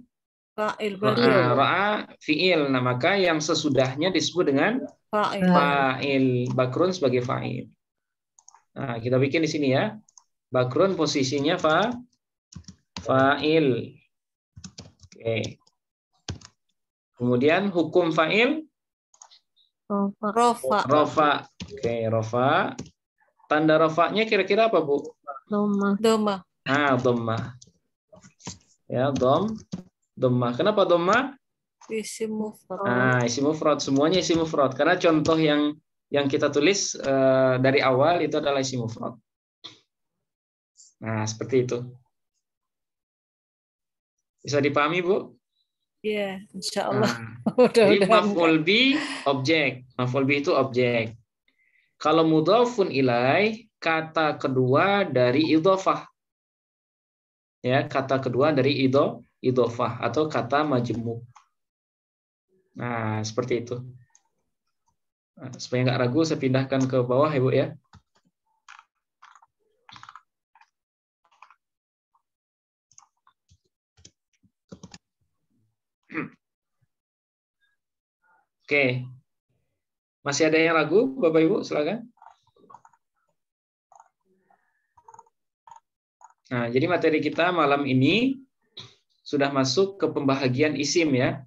Fa'il. Ro'a fi'il. Nah, maka yang sesudahnya disebut dengan fa'il. Bakrun sebagai fa'il. Nah, kita bikin di sini ya. Bakrun posisinya fa'il. Oke. Kemudian hukum fa'il rofa. Oke, rofa. Tanda rofanya kira-kira apa, Bu? Doma. Ah, dhammah. Ya, dhammah. Kenapa dhammah? Isim mufrad. Nah, isim mufrad. Semuanya isim mufrad. Karena contoh yang kita tulis dari awal itu adalah isim mufrad. Nah, seperti itu. Bisa dipahami, Bu? Iya, insya Allah. Nah, jadi maf'ul bih objek. Maf'ul bih itu objek. Kalau mudhofun ilaih kata kedua dari idhofah. Ya, kata kedua dari idhofah atau kata majemuk. Nah, seperti itu. Nah, supaya nggak ragu saya pindahkan ke bawah ya, Bu ya. Oke. Masih ada yang ragu, Bapak Ibu? Silakan. Nah, jadi materi kita malam ini sudah masuk ke pembahagian isim ya.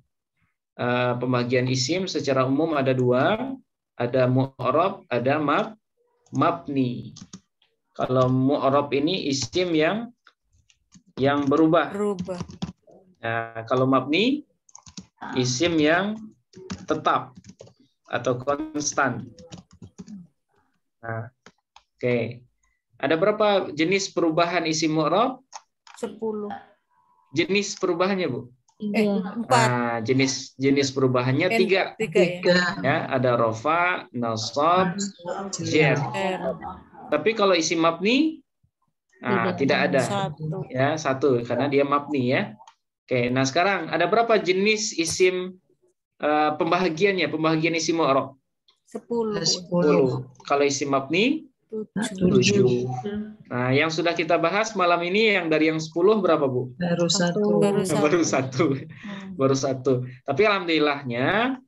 Pembagian isim secara umum ada dua, ada mu'rab, ada mabni. Kalau mu'rab ini isim yang berubah. Nah, kalau mabni isim yang tetap atau konstan. Nah, oke. Ada berapa jenis perubahan isim mu'rab? 10. Jenis perubahannya, Bu? 4. Nah, jenis perubahannya 3. 3. Ya, ada rofa, nasab, jar. Tapi kalau isim mabni tidak ada. 1. Ya, 1 karena dia mabni ya. Oke, nah sekarang ada berapa jenis isim pembahagian isim mu'rab? 10. Kalau isim mabni 7. Nah, yang sudah kita bahas malam ini yang dari yang 10 berapa, Bu? Baru 1. Baru satu. Tapi alhamdulillahnya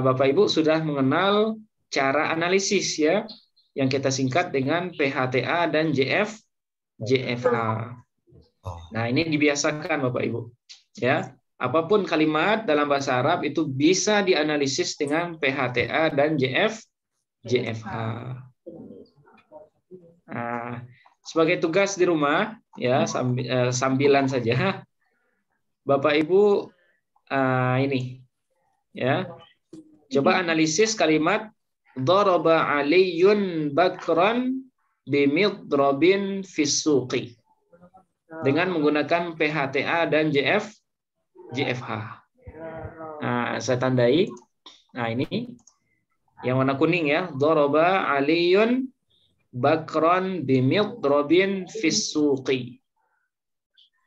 Bapak Ibu sudah mengenal cara analisis ya, yang kita singkat dengan PHTA dan JFA. Nah, ini dibiasakan Bapak Ibu. Ya, apapun kalimat dalam bahasa Arab itu bisa dianalisis dengan PHTA dan JFA. Nah, sebagai tugas di rumah ya, sambilan saja Bapak Ibu ini ya, coba analisis kalimat daraba aliyun bakran bimidrabin fis-suqi dengan menggunakan PHTA dan JFH. Nah, saya tandai. Nah, ini yang warna kuning ya, daraba aliyun bakron bimidrabin fis-suqi.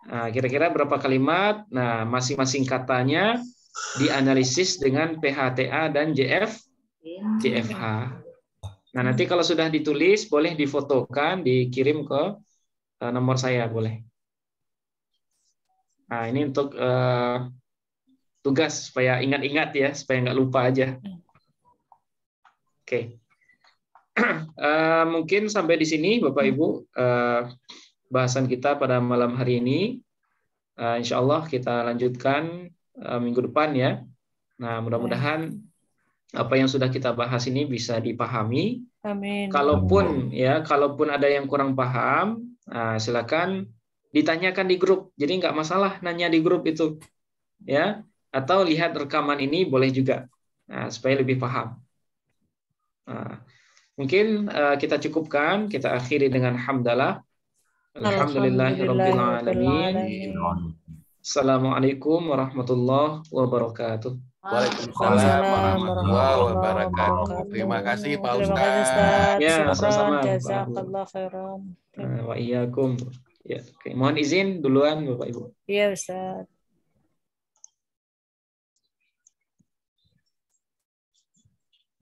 Nah, kira-kira berapa kalimat? Nah, masing-masing katanya dianalisis dengan PHTA dan JFH. Nah, nanti kalau sudah ditulis boleh difotokan, dikirim ke nomor saya boleh. Nah, ini untuk tugas supaya ingat-ingat ya, supaya nggak lupa aja. Oke. Mungkin sampai di sini Bapak Ibu bahasan kita pada malam hari ini. Insya Allah kita lanjutkan minggu depan ya. Nah, mudah-mudahan apa yang sudah kita bahas ini bisa dipahami. Amin. Kalaupun ada yang kurang paham, silakan ditanyakan di grup. Jadi nggak masalah nanya di grup itu, ya. Atau lihat rekaman ini boleh juga, supaya lebih paham. Mungkin kita cukupkan, kita akhiri dengan hamdalah. Alhamdulillahirabbil alamin. Assalamualaikum warahmatullahi wabarakatuh. Waalaikumsalam warahmatullahi wabarakatuh. Terima kasih Pak Ustaz. Ya, sama-sama. Jazakallah khairan. Wa iyyakum. Ya, oke. Mohon izin duluan Bapak Ibu. Iya, Ustaz.